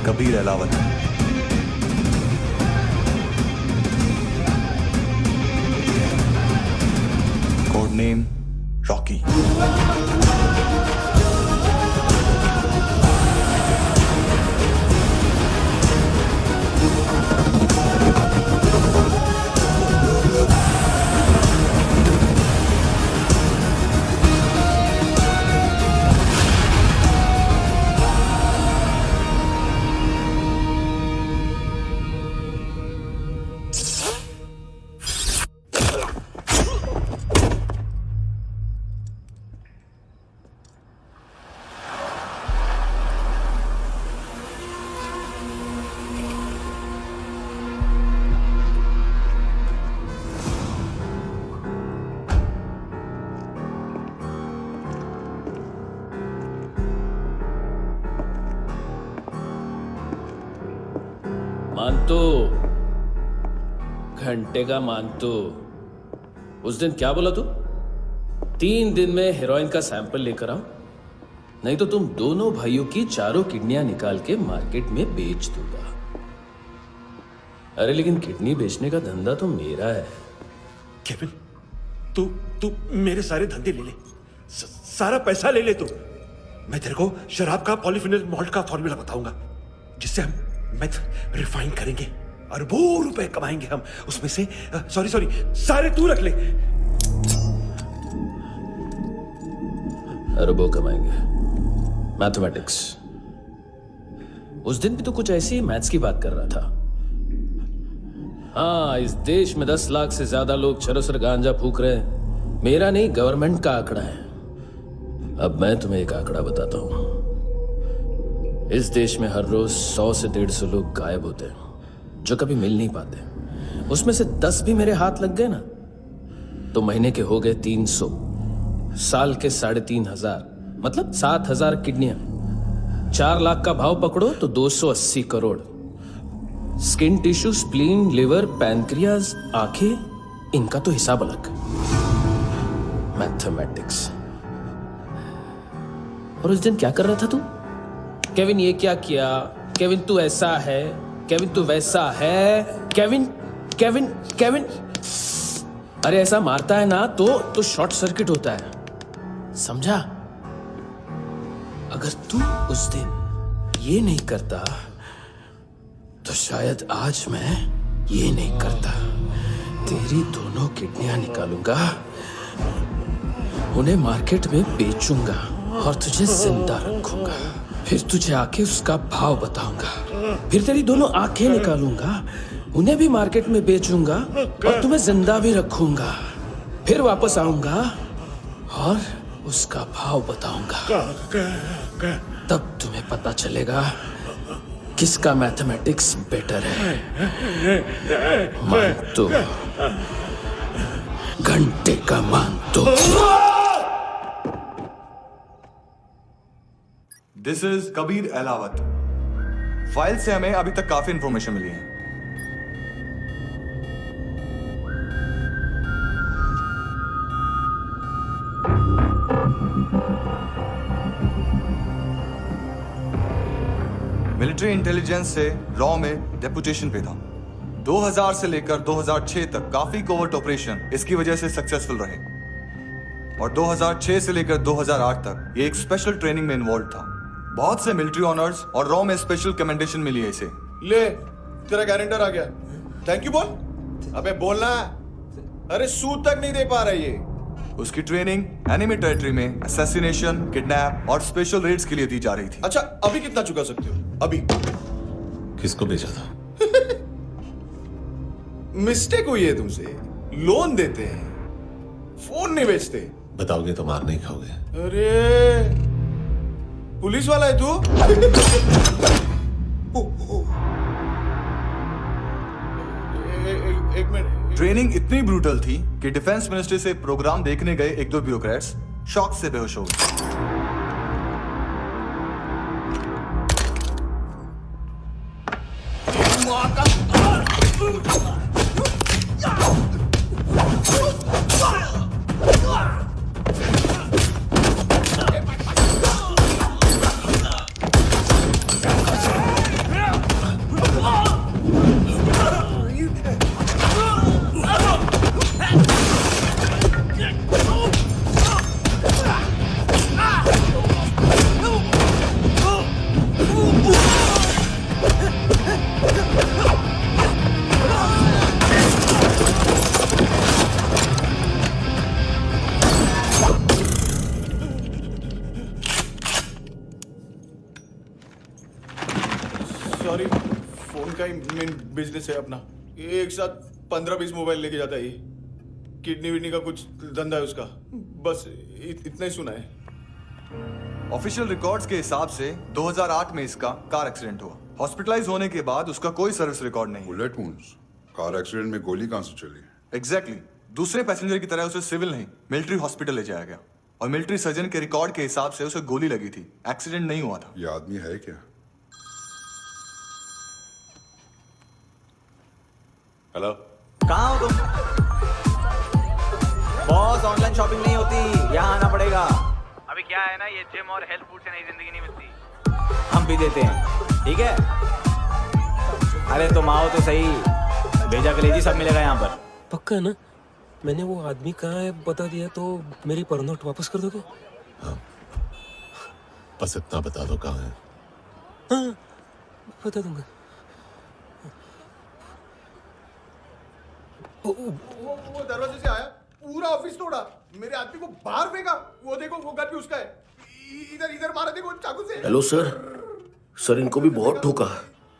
Kabir Alawat. Code name Rocky. मानतो, घंटे का मानतो, उस दिन क्या बोला तू? 3 दिन में हेरोइन का सैंपल लेकर आओ, नहीं तो तुम दोनों भाइयों की चारों किडनियां निकाल के मार्केट में बेच दूंगा। अरे लेकिन किडनी बेचने का धंधा तो मेरा है। केविन, तू मेरे सारे धंधे ले ले, सारा पैसा ले ले तू। मैं तेरे को शराब का पॉलीफिनल मॉल्ट का फॉर्मूला बताऊंगा, जिससे हम मेथ रिफाइन करेंगे, अरबों रुपए कमाएंगे हम उसमें से। सॉरी सारे तू रख ले। अरबों कमाएंगे, मैथमेटिक्स। उस दिन भी तो कुछ ऐसी मैथ्स की बात कर रहा था। हाँ, इस देश में 10 लाख से ज्यादा लोग चरस और गांजा फूक रहे हैं। मेरा नहीं, गवर्नमेंट का आंकड़ा है। अब मैं तुम्हें एक आंकड़ा बताता हूं। इस देश में हर रोज 100 से 150 लोग गायब होते हैं, जो कभी मिल नहीं पाते। उसमें से 10 भी मेरे हाथ लग गए ना, तो महीने के हो गए 300, साल के 3,500, मतलब 7,000 किडनियां। 4 लाख का भाव पकड़ो तो 280 crore. Skin tissue, spleen, liver, pancreas, आंखें, इनका तो हिसाब अलग। मैथमेटिक्स। और उस दिन क्या कर रहा था तू? केविन ये क्या किया, केविन तू ऐसा है, केविन तू वैसा है, केविन केविन केविन। अरे ऐसा मारता है ना तो शॉर्ट सर्किट होता है, समझा? अगर तू उस दिन ये नहीं करता तो शायद आज मैं ये नहीं करता। तेरी दोनों किडनियां निकालूंगा, उन्हें मार्केट में बेचूंगा और तुझे जिंदा रखूंगा। फिर तुझे आके उसका भाव बताऊंगा। फिर तेरी दोनों आंखें निकालूंगा, उन्हें भी मार्केट में बेचूंगा और तुम्हें जिंदा भी रखूंगा। फिर वापस आऊंगा और उसका भाव बताऊंगा। तब तुम्हें पता चलेगा किसका मैथमेटिक्स बेटर है। मानतो, घंटे का मानतो। This is Kabir Ahlawat. File से हमें अभी तक काफी इंफॉर्मेशन मिली है। मिलिट्री इंटेलिजेंस से लॉ में डेपुटेशन पे था। 2000 से लेकर 2006 तक काफी कोवर्ट ऑपरेशन इसकी वजह से सक्सेसफुल रहे, और 2006 से लेकर 2008 तक ये एक स्पेशल ट्रेनिंग में इन्वॉल्व था। बहुत से मिलिट्री ऑनर्स और रॉ में स्पेशल कमेंडेशन मिली है इसे। ले, तेरा गारंटर आ गया। थैंक यू बोल। अबे बोलना। अरे सूद तक नहीं दे पा रहा ये। उसकी ट्रेनिंग एनिमी टेरिटरी में असैसिनेशन, किडनैप और स्पेशल रेड्स के लिए दी जा रही थी। अच्छा अभी कितना चुका सकते हो? अभी किसको भेजा था? मिस्टेक हुई है तुमसे। लोन देते हैं, फोन नहीं बेचते। बताओगे तो मार नहीं खाओगे। अरे पुलिस वाला है तू? एक मिनट। ट्रेनिंग इतनी ब्रूटल थी कि डिफेंस मिनिस्ट्री से प्रोग्राम देखने गए एक दो ब्यूरोक्रेट्स शॉक से बेहोश हो गए। सॉरी, फोन का ही मेन बिजनेस है अपना। एक साथ 15-20 मोबाइल लेके जाता है ये। किडनी विडनी का कुछ धंधा है उसका। बस इतना ही सुना है। ऑफिशियल रिकॉर्ड्स के हिसाब से 2008 में इसका कार एक्सीडेंट हुआ। हॉस्पिटलाइज होने के बाद उसका कोई सर्विस रिकॉर्ड नहीं। बुलेट वुंड्स, कार एक्सीडेंट में गोली कहां से चली? एग्जैक्टली। दूसरे पैसेंजर की तरह उसे सिविल नहीं, मिलिट्री हॉस्पिटल ले जाया गया और मिलिट्री सर्जन के रिकॉर्ड के हिसाब से उसे गोली लगी थी। एक्सीडेंट नहीं हुआ था। ये आदमी है क्या? हेलो, कहाँ हो तुम? बॉस, ऑनलाइन शॉपिंग नहीं होती, यहाँ आना पड़ेगा। अभी क्या है ना, ये जिम और हेल्थ फूड से नई जिंदगी नहीं मिलती। हम भी देते हैं, ठीक है? अरे तुम आओ तो सही, भेजा कलेजी सब मिलेगा यहाँ पर। पक्का ना? मैंने वो आदमी कहाँ है बता दिया तो मेरी पर नोट वापस कर दोगे? हाँ, बस इतना बता दो कहाँ है। हाँ, बता दूंगा। वो दरवाजे से आया, पूरा ऑफिस तोड़ा, मेरे आदमी को बाहर फेंका। वो देखो, वो गन भी उसका है। इधर इधर मारा, देखो चाकू से। हेलो सर, सर इनको भी बहुत ठोका।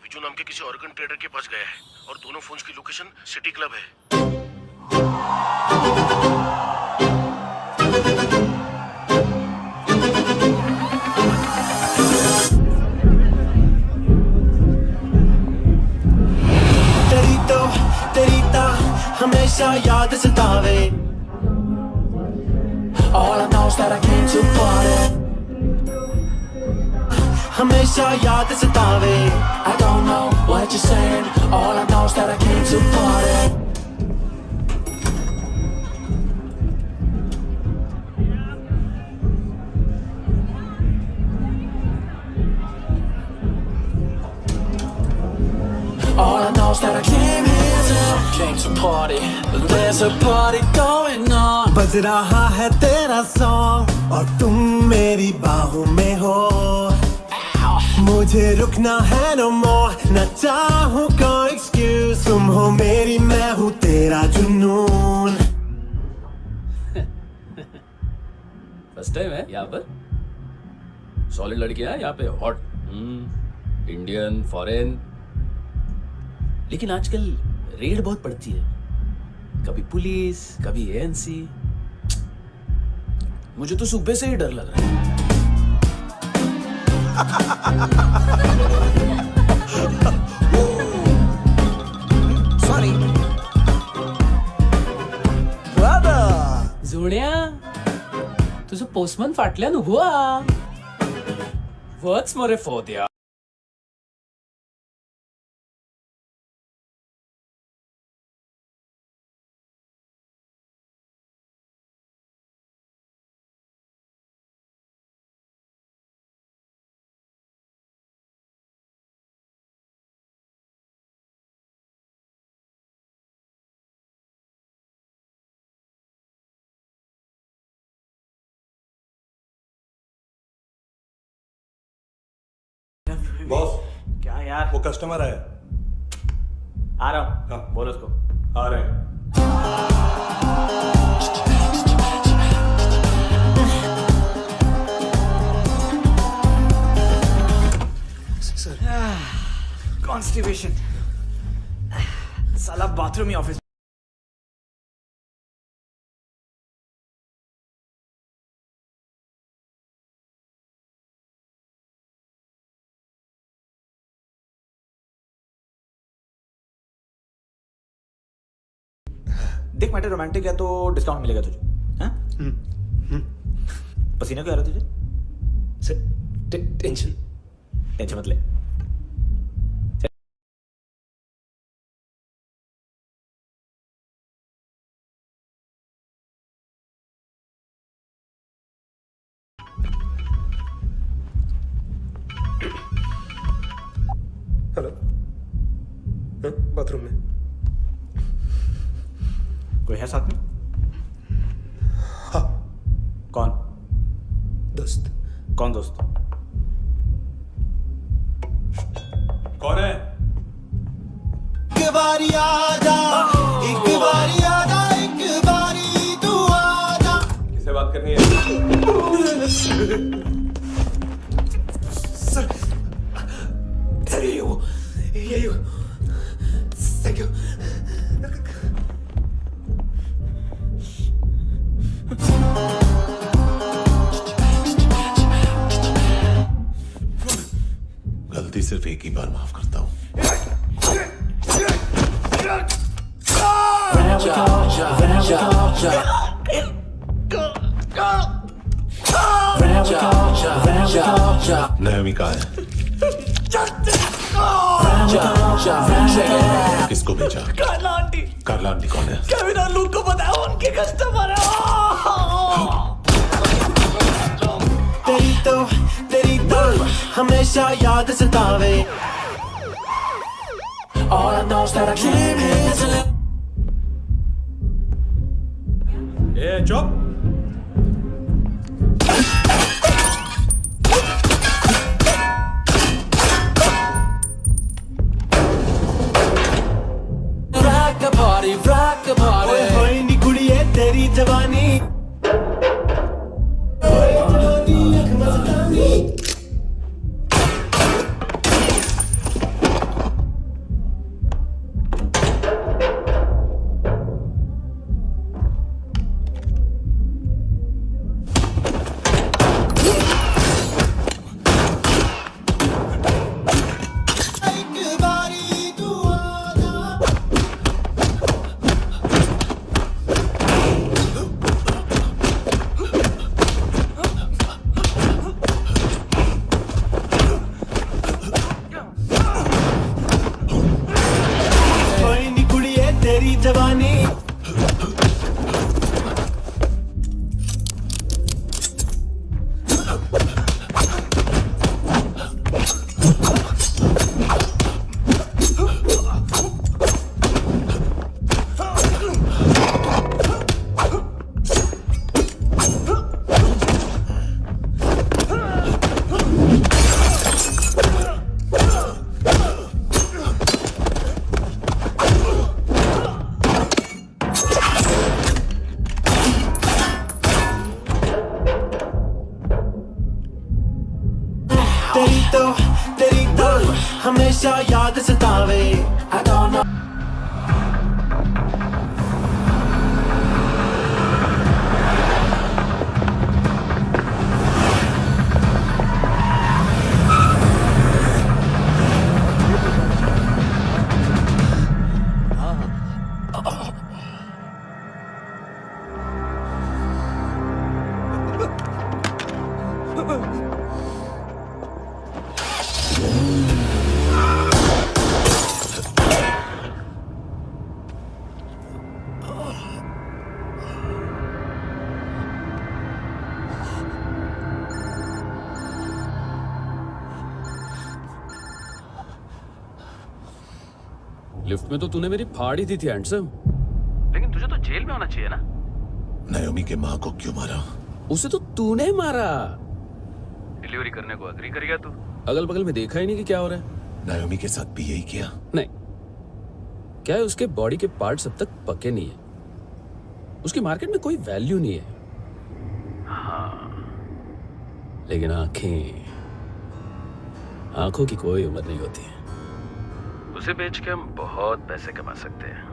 विजू नाम के किसी ऑर्गन ट्रेडर के पास गया है और दोनों फोन्स की लोकेशन सिटी क्लब है। हमेशा याद सतावे। All I know is that I came to party. हमेशा याद सतावे। I don't know what you're saying. All I know is that I came to party. All I know is that I came to party. There's a party going on. बज रहा है तेरा song और तुम मेरी बाहों में हो। मुझे रुकना है no more, न चाहूँ कोई excuse। तुम हो मेरी, मैं हूँ तेरा जुनून। फर्स्ट टाइम है यहाँ पर? सॉलिड लड़कियां यहाँ पे हॉट, इंडियन, फॉरेन। लेकिन आजकल रेड बहुत पड़ती है, कभी पुलिस, कभी एएनसी। मुझे तो सुबह से ही डर लग रहा है। सॉरी जोड्या, तुझं पोस्टमन फाटल्यान हुआ। वच मरे फोद्या। बॉस, क्या यार? वो कस्टमर आया। आ रहा हूँ। हाँ, बोलो उसको। आ रहे हैं। कॉन्स्टिपेशन साला बाथरूम ही ऑफिस देख मैटर रोमांटिक है तो डिस्काउंट मिलेगा तुझे हाँ? पसीना क्यों आ रहा है तुझे टेंशन टेंशन मत ले हेलो बाथरूम में कोई है साथ में? हाँ। कौन? दोस्त। कौन दोस्त? कौन है? एक बारी आजा, एक बारी आजा, एक बारी तू आजा। किससे बात करनी है? सर यही हो थैंक यू गलती सिर्फ एक ही बार माफ करता हूं। नायोमी कहाँ है? किसको भेजा? कार्ला आंटी। कार्ला आंटी कौन है? केविन और लूक को बताया उनके कस्टमर है। तेरी तो हमेशा याद सतावे। All I know is that I came here to live. ए चुप। rock the party होए नी कुड़िए तेरी जवानी होए जवानी अख मस्तानी जवानी तेरी तो हमेशा याद सतावे I don't know लिफ्ट में तो तूने मेरी फाड़ ही दी थी हैंडसम। लेकिन तुझे तो जेल में होना चाहिए ना। नायोमी के माँ को क्यों मारा? उसे तो तूने मारा। डिलीवरी करने को अग्री कर गया तू। अगल बगल में देखा ही नहीं कि क्या हो रहा है। नायोमी के साथ भी यही किया? नहीं, क्या है उसके बॉडी के पार्ट्स अब तक पके नहीं है। उसकी मार्केट में कोई वैल्यू नहीं है। हाँ, लेकिन आंखों की कोई उम्र नहीं होती है। उसे बेच के हम बहुत पैसे कमा सकते हैं।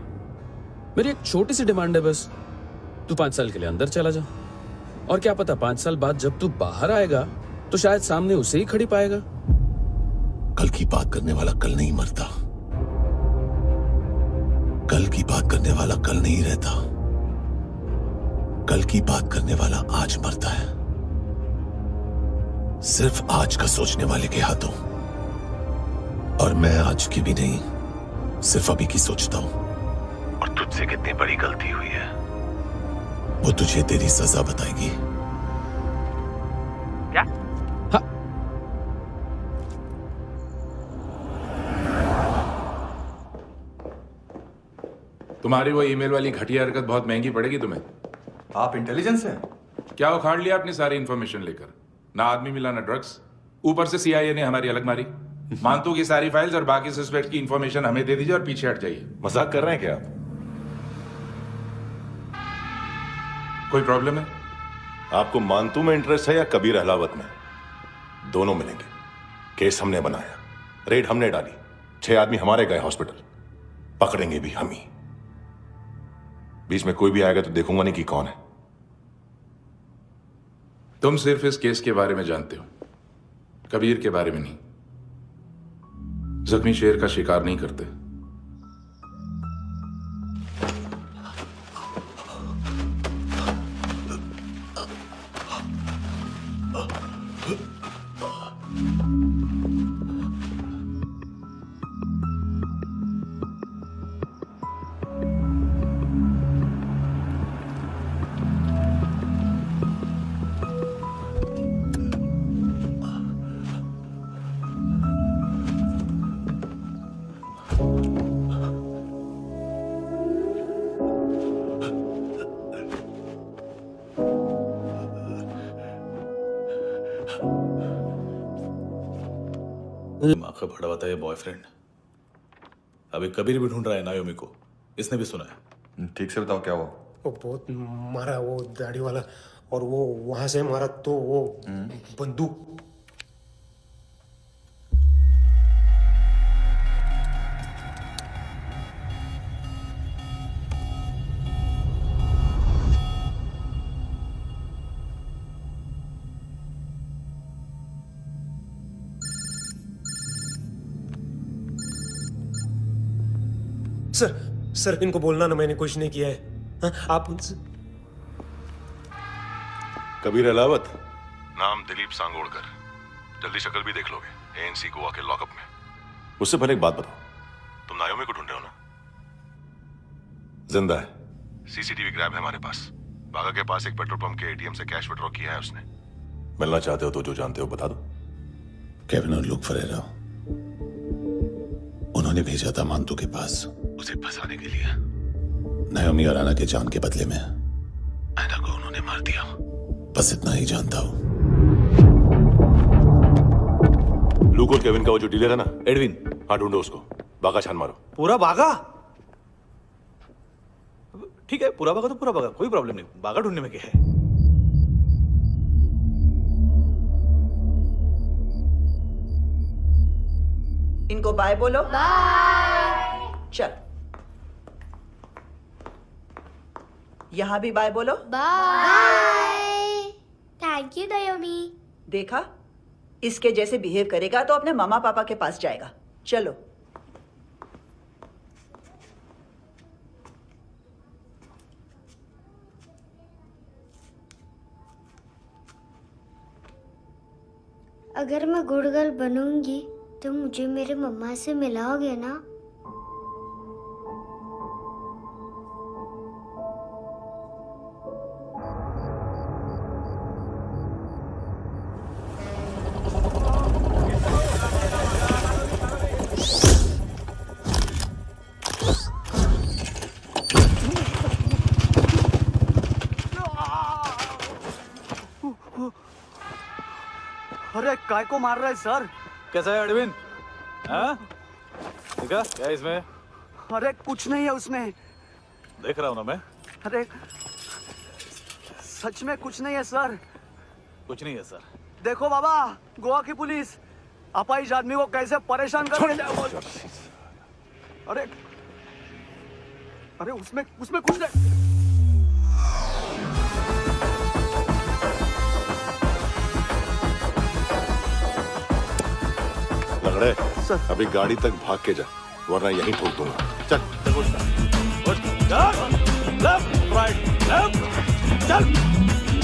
मेरी एक छोटी सी डिमांड है बस, तू 5 साल के लिए अंदर चला जा, और क्या पता 5 साल बाद जब तू बाहर आएगा तो शायद सामने उसे ही खड़ी पाएगा। कल की बात करने वाला कल नहीं मरता, कल की बात करने वाला कल नहीं रहता, कल की बात करने वाला आज मरता है। सिर्फ आज का सोचने वाले के हाथों, और मैं आज की भी नहीं, सिर्फ अभी की सोचता हूं। और तुझसे कितनी बड़ी गलती हुई है वो तुझे तेरी सजा बताएगी। क्या? हाँ। तुम्हारी वो ईमेल वाली घटिया हरकत बहुत महंगी पड़ेगी तुम्हें। आप इंटेलिजेंस हैं? क्या उखाड़ लिया अपनी सारी इंफॉर्मेशन लेकर? ना आदमी मिला ना ड्रग्स, ऊपर से CIA ने हमारी अलग मारी। मानतू की सारी फाइल्स और बाकी सस्पेक्ट की इंफॉर्मेशन हमें दे दीजिए और पीछे हट जाइए। मजाक कर रहे हैं क्या आप? कोई प्रॉब्लम है? आपको मानतू में इंटरेस्ट है या कबीर अहलावत में? दोनों मिलेंगे। केस हमने बनाया, रेड हमने डाली, 6 आदमी हमारे गए हॉस्पिटल, पकड़ेंगे भी हम ही। बीच में कोई भी आएगा तो देखूंगा नहीं कि कौन है। तुम सिर्फ इस केस के बारे में जानते हो, कबीर के बारे में नहीं। जख्मी शेर का शिकार नहीं करते। दिमाग का भड़ा हुआ था ये बॉयफ्रेंड। अभी कबीर भी ढूंढ रहा है नायोमी को, इसने भी सुना है। ठीक से बताओ क्या हुआ? वो बहुत मारा, वो दाढ़ी वाला, और वो वहां से मारा तो वो बंदूक। सर इनको बोलना ना मैंने कुछ नहीं किया है। हाँ, आप कबीर अहलावत, नाम दिलीप सांगोड़कर। जल्दी शक्ल भी देख लोगे ANC गोवा के लॉकअप में। मुझसे पहले एक बात बताओ, तुम नायोमी को ढूंढ रहे हो ना? जिंदा है, CCTV ग्रैब है हमारे पास। बागा के पास एक पेट्रोल पंप के ATM से कैश विड्रॉ किया है उसने। मिलना चाहते हो तो जो जानते हो बता दो। केविन और लुक फरेरा, उन्होंने भेजा था मानतू के पास उसे फंसाने के लिए। नायोमी और आना के जान के बदले में आना को उन्होंने मार दिया। बस इतना ही जानता हूं। लूक और केविन का वो जो डीलर है ना, एडविन, हाँ ढूंढो उसको। बागा छान मारो। पूरा बागा? ठीक है, पूरा बागा तो पूरा बागा, कोई प्रॉब्लम नहीं। बागा ढूंढने में क्या है? इनको बाय बोलो। बाय। चल, यहां भी बाय बोलो। बाय। Thank you नायोमी। देखा, इसके जैसे बिहेव करेगा तो अपने मामा पापा के पास जाएगा। चलो। अगर मैं गुड गर्ल बनूंगी तो मुझे मेरे मम्मा से मिलाओगे ना? अरे काय को मार रहा है सर? कैसा है अरविंद? हाँ? देखा क्या इसमें? अरे कुछ नहीं है उसमें। देख रहा हूँ ना मैं। अरे सच में कुछ नहीं है सर। कुछ नहीं है सर। देखो बाबा, गोवा की पुलिस अपाहिज आदमी को कैसे परेशान कर अरे अरे उसमें उसमें कुछ नहीं। लंगड़े अभी गाड़ी तक भाग के जा, वरना यहीं ठोक दूंगा। चल लेफ्ट राइट लेफ्ट चल।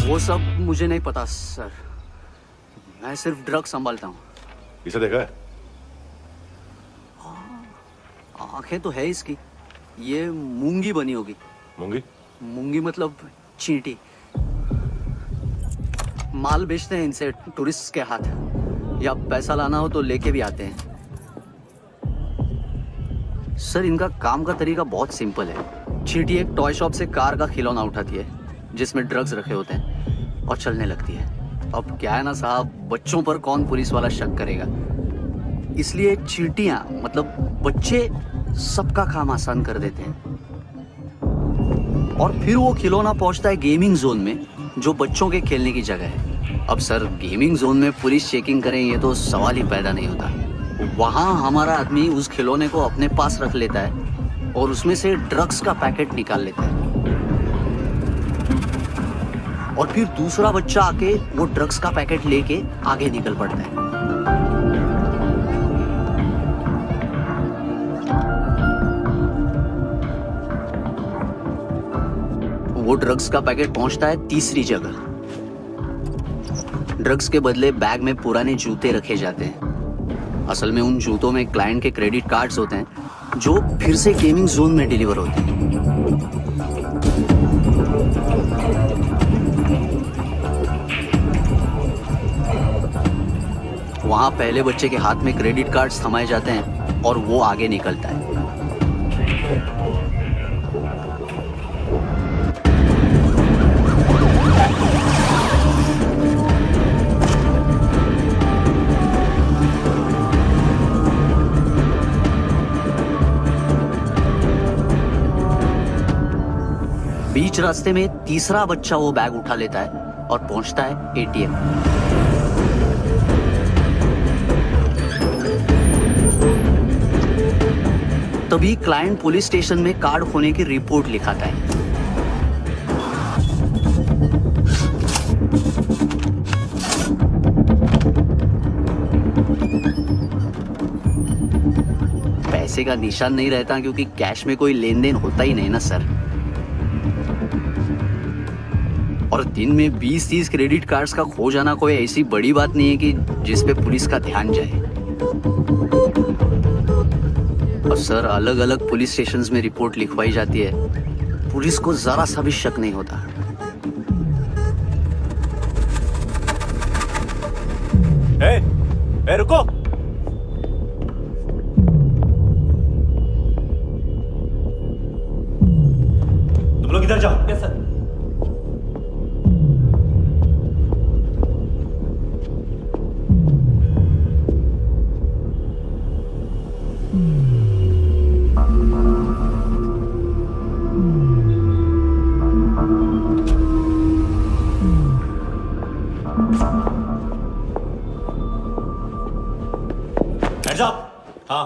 वो सब मुझे नहीं पता सर, मैं सिर्फ ड्रग संभालता हूँ। इसे देखा है? आंखें तो है इसकी, ये मूंगी बनी होगी। मूंगी? मूंगी मतलब चींटी। माल बेचते हैं इनसे टूरिस्ट के हाथ, या पैसा लाना हो तो लेके भी आते हैं। सर इनका काम का तरीका बहुत सिंपल है। चींटी एक टॉय शॉप से कार का खिलौना उठाती है जिसमें ड्रग्स रखे होते हैं और चलने लगती है। अब क्या है ना साहब, बच्चों पर कौन पुलिस वाला शक करेगा, इसलिए चींटियां मतलब बच्चे सबका काम आसान कर देते हैं। और फिर वो खिलौना पहुंचता है गेमिंग जोन में, जो बच्चों के खेलने की जगह है। अब सर गेमिंग जोन में पुलिस चेकिंग करें ये तो सवाल ही पैदा नहीं होता। वहां हमारा आदमी उस खिलौने को अपने पास रख लेता है और उसमें से ड्रग्स का पैकेट निकाल लेता है, और फिर दूसरा बच्चा आके वो ड्रग्स का पैकेट लेके आगे निकल पड़ता है। वो ड्रग्स का पैकेट पहुंचता है तीसरी जगह। ड्रग्स के बदले बैग में पुराने जूते रखे जाते हैं। असल में उन जूतों में क्लाइंट के क्रेडिट कार्ड्स होते हैं जो फिर से गेमिंग जोन में डिलीवर होते हैं। वहां पहले बच्चे के हाथ में क्रेडिट कार्ड्स थमाए जाते हैं और वो आगे निकलता है। बीच रास्ते में तीसरा बच्चा वो बैग उठा लेता है और पहुंचता है एटीएम। तभी क्लाइंट पुलिस स्टेशन में कार्ड खोने की रिपोर्ट लिखाता है। पैसे का निशान नहीं रहता क्योंकि कैश में कोई लेन देन होता ही नहीं ना सर। और दिन में 20-30 क्रेडिट कार्ड्स का खो जाना कोई ऐसी बड़ी बात नहीं है कि जिस पे पुलिस का ध्यान जाए। और सर अलग अलग पुलिस स्टेशंस में रिपोर्ट लिखवाई जाती है, पुलिस को जरा सा भी शक नहीं होता। ए, रुको। तुम लोग इधर जाओ। Yes sir. Hands up! हाँ।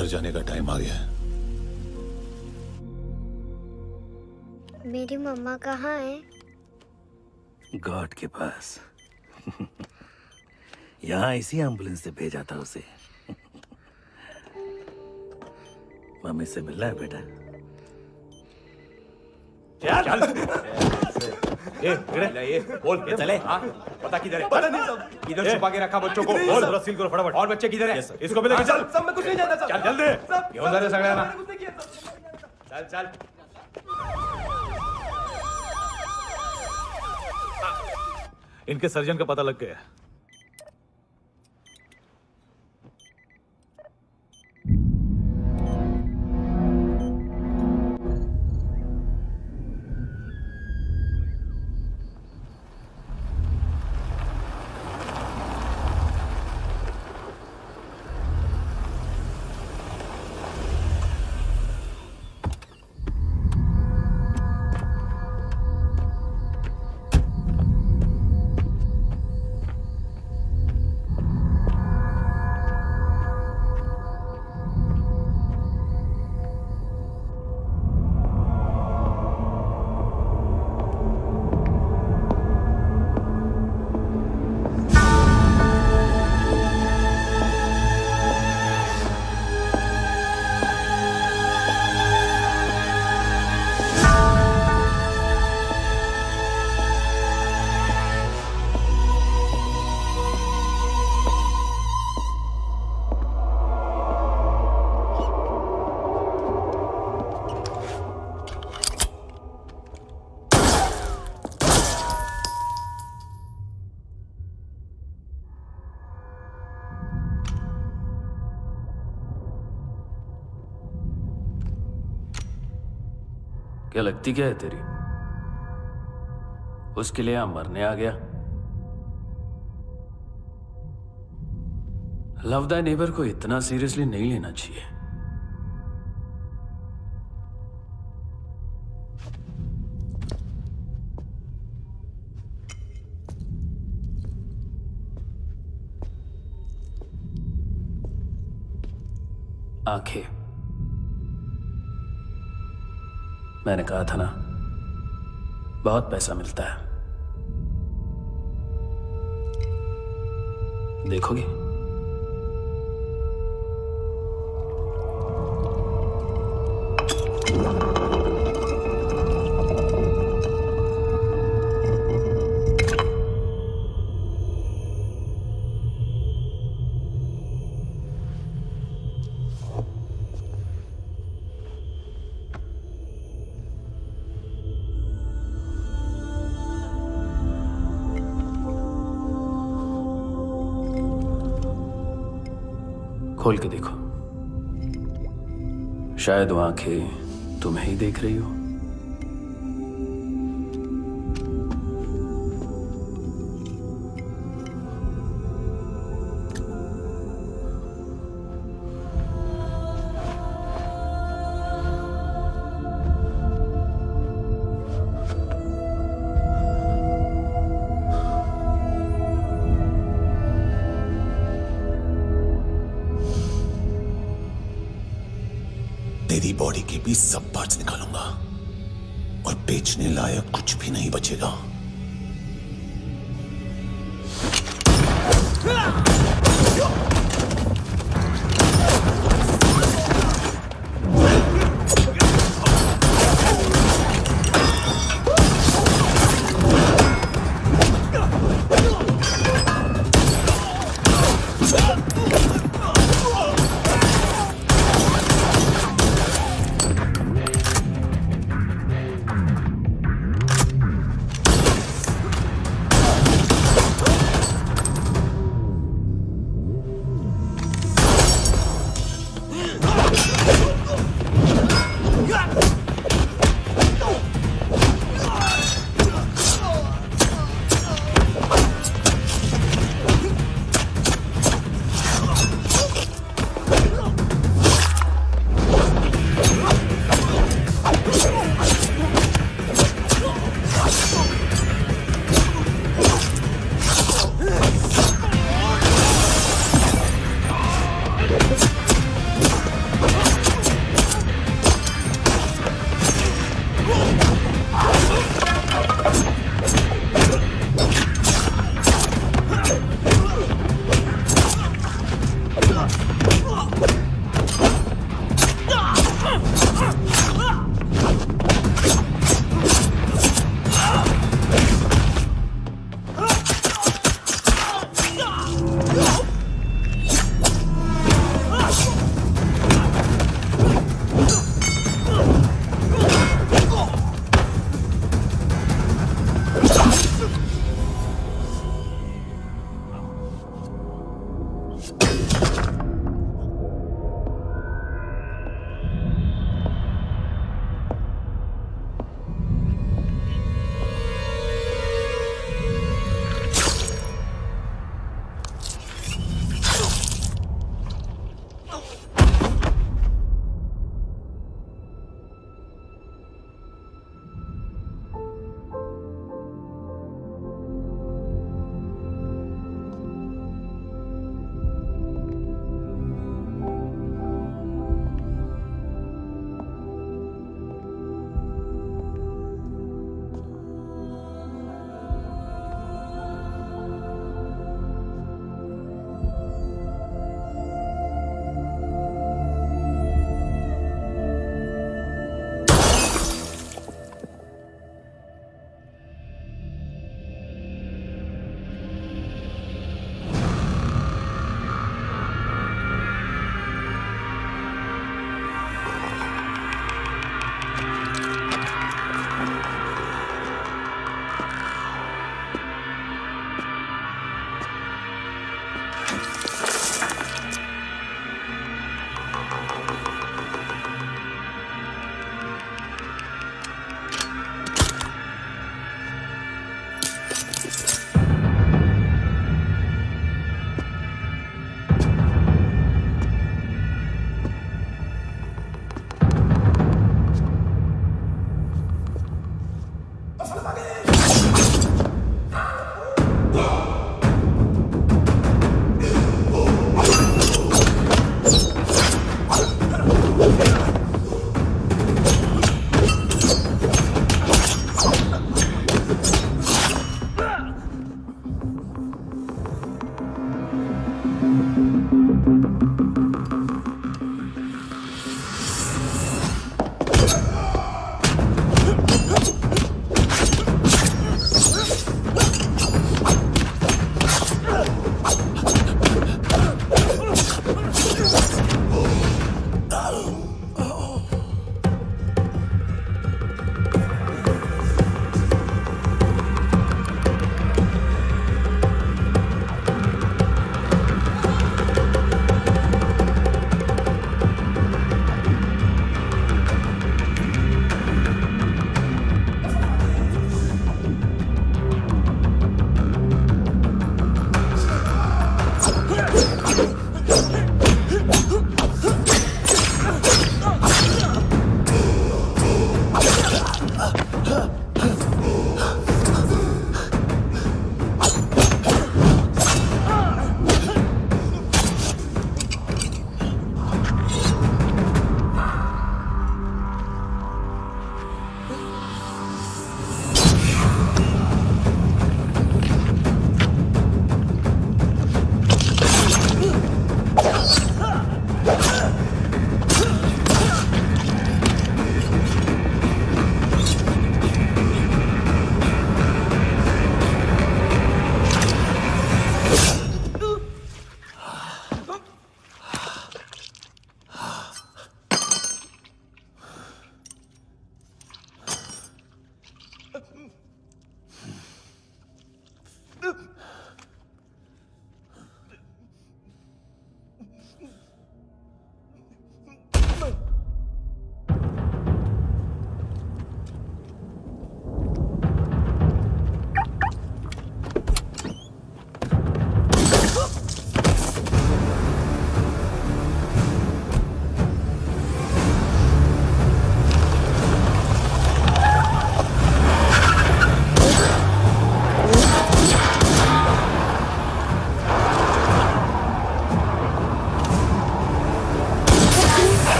घर जाने का टाइम आ गया है। मेरी मम्मा कहाँ है? गॉड के पास। यहाँ इसी एम्बुलेंस से भेजा था उसे। मम्मी से मिलना है बेटा। चल ये बोल के चले। पता किधर है? पता नहीं सब इधर छुपा के रखा बच्चों को। बोल जरा सील करो फटाफट। और बच्चे किधर है? इसको भी लेके चल। सब में कुछ नहीं जानता। चल जल्दी घेऊन जा रे सगळ्यांना। चल चल। इनके सर्जन का पता लग गया। क्या लगती क्या है तेरी? उसके लिए यहां मरने आ गया? लव द नेबर को इतना सीरियसली नहीं लेना चाहिए। आंखें, मैंने कहा था ना, बहुत पैसा मिलता है। देखोगी? खोल के देखो, शायद वो आंखें तुम्हें ही देख रही हो। तेरी बॉडी के भी सब पार्ट्स निकालूंगा और बेचने लायक कुछ भी नहीं बचेगा।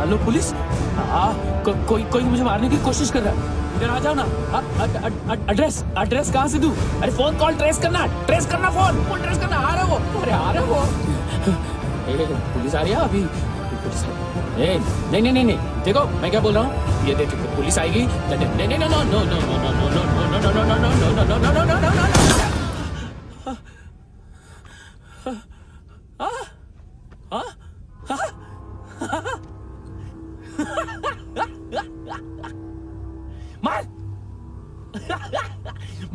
हेलो पुलिस, कोई मुझे मारने की कोशिश कर रहा है। इधर आ जाओ ना। एड्रेस कहाँ से दूं? अरे फोन कॉल ट्रेस करना फोन ट्रेस करना। आ रहा वो, अरे आ रहा वो। पुलिस आ रही है अभी। पुलिस नहीं, देखो मैं क्या बोल रहा हूँ। ये देखो पुलिस आएगी।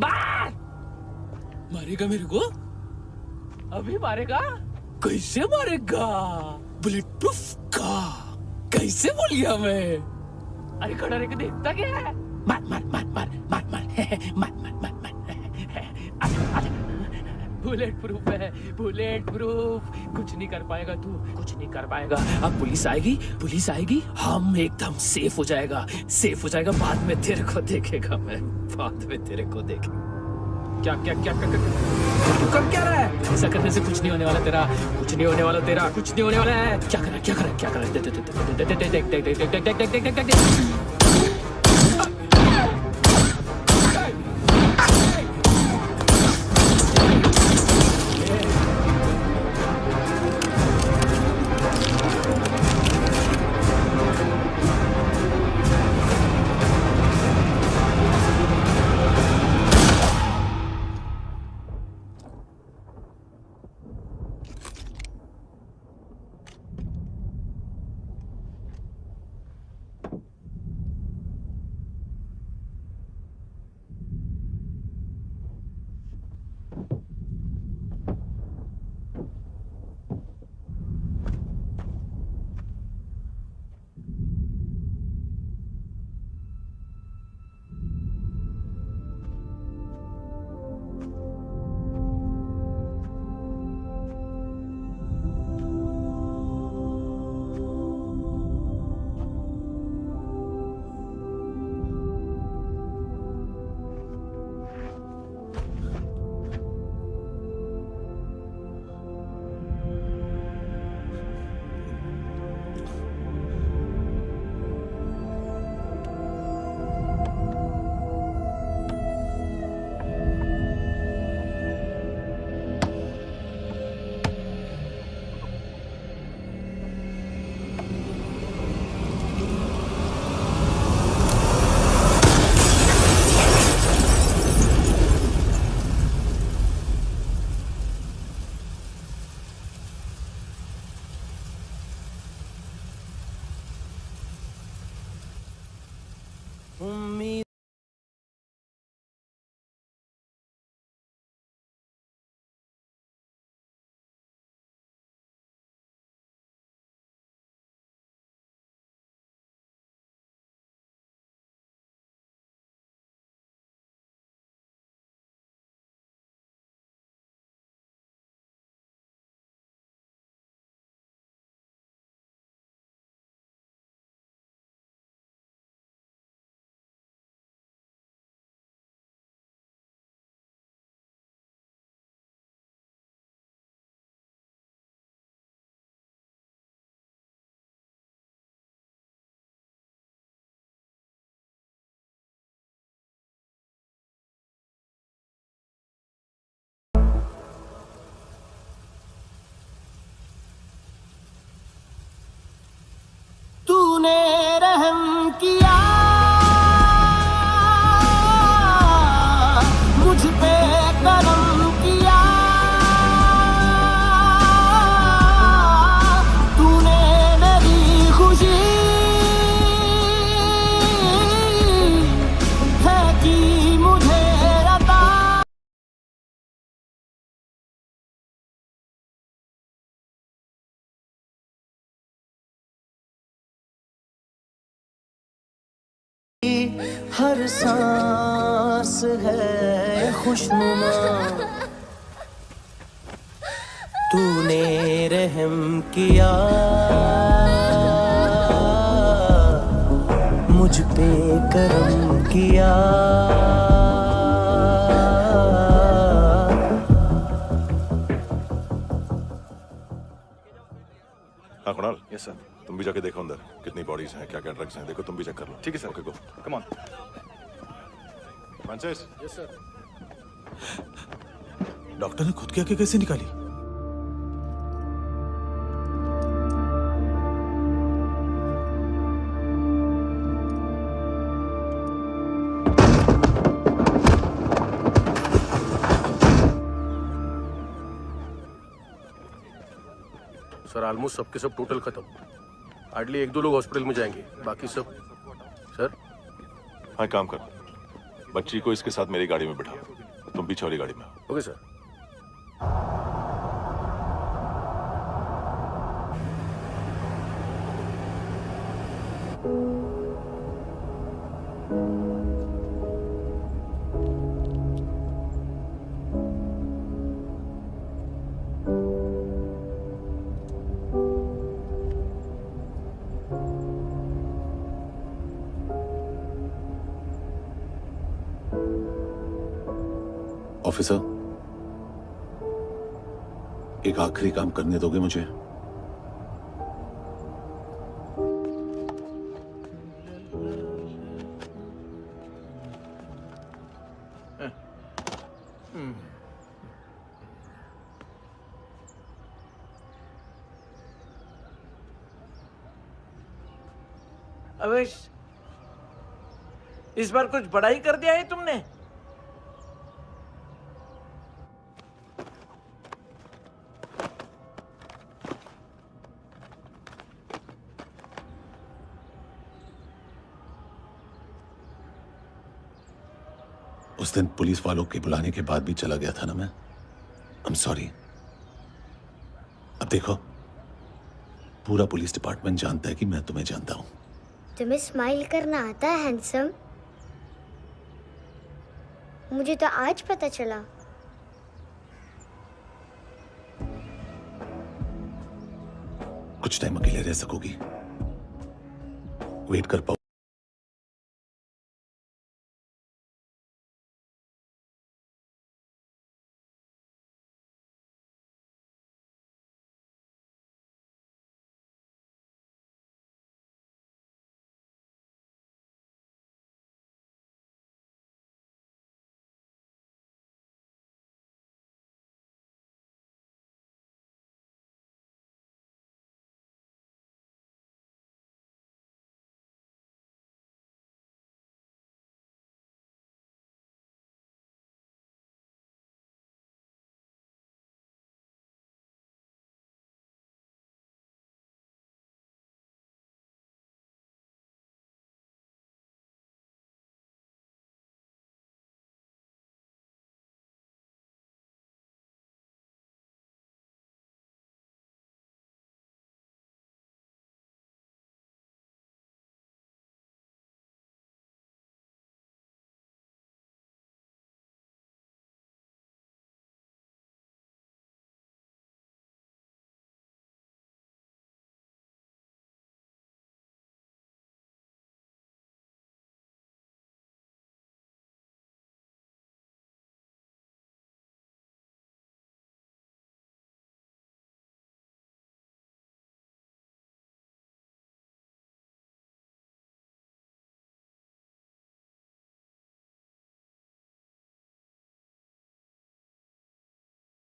मार मारेगा मेरे को? अभी मारेगा? कैसे मारेगा? बुलेट प्रूफ का कैसे बोल गया मैं? अरे खड़ा रह के देखता क्या है? मार मार मार मार मार मार मार मार मार बुलेट प्रूफ है, बुलेट प्रूफ। कुछ नहीं कर पाएगा तू, कुछ नहीं कर पाएगा। अब पुलिस आएगी, हम एकदम सेफ हो जाएगा। बाद में तेरे को देखेगा मैं, बाद में तेरे को देखेगा। क्या क्या क्या कर क्या रहा है? ऐसा करने से कुछ नहीं होने वाला तेरा, कुछ नहीं होने वाला तेरा, कुछ नहीं होने वाला है। क्या कर रहा है? देख उम्मीद तूने रहम किया मुझ पे करम किया तूने मेरी खुशी है कि मुझे अता हर सांस है खुशनुमा तूने रहम किया मुझ पे करम किया हाँ कुणाल। Yes sir. तुम भी जाके देखो अंदर कितनी बॉडीज हैं, क्या क्या ड्रग्स हैं, देखो तुम भी चेक कर लो। ठीक है sir. Okay go. Come on Francis. Yes sir. Doctor ने खुद की आंखें कैसे निकाली? सर ऑलमोस्ट सबके सब टोटल खत्म। हार्डली 1-2 लोग हॉस्पिटल में जाएंगे, बाकी सब। सर हाँ काम कर, बच्ची को इसके साथ मेरी गाड़ी में बिठा, तुम पीछे वाली गाड़ी में। Okay sir. ऑफिसर, एक आखिरी काम करने दोगे मुझे? अवेश, इस बार कुछ बड़ा ही कर दिया है तुमने। उस दिन पुलिस वालों के बुलाने के बाद भी चला गया था ना मैं। I am sorry. अब देखो, पूरा पुलिस डिपार्टमेंट जानता है कि मैं तुम्हें जानता हूं। तुम्हें स्माइल करना आता है हैंडसम? मुझे तो आज पता चला। कुछ टाइम अकेले रह सकोगी? वेट कर पाओ?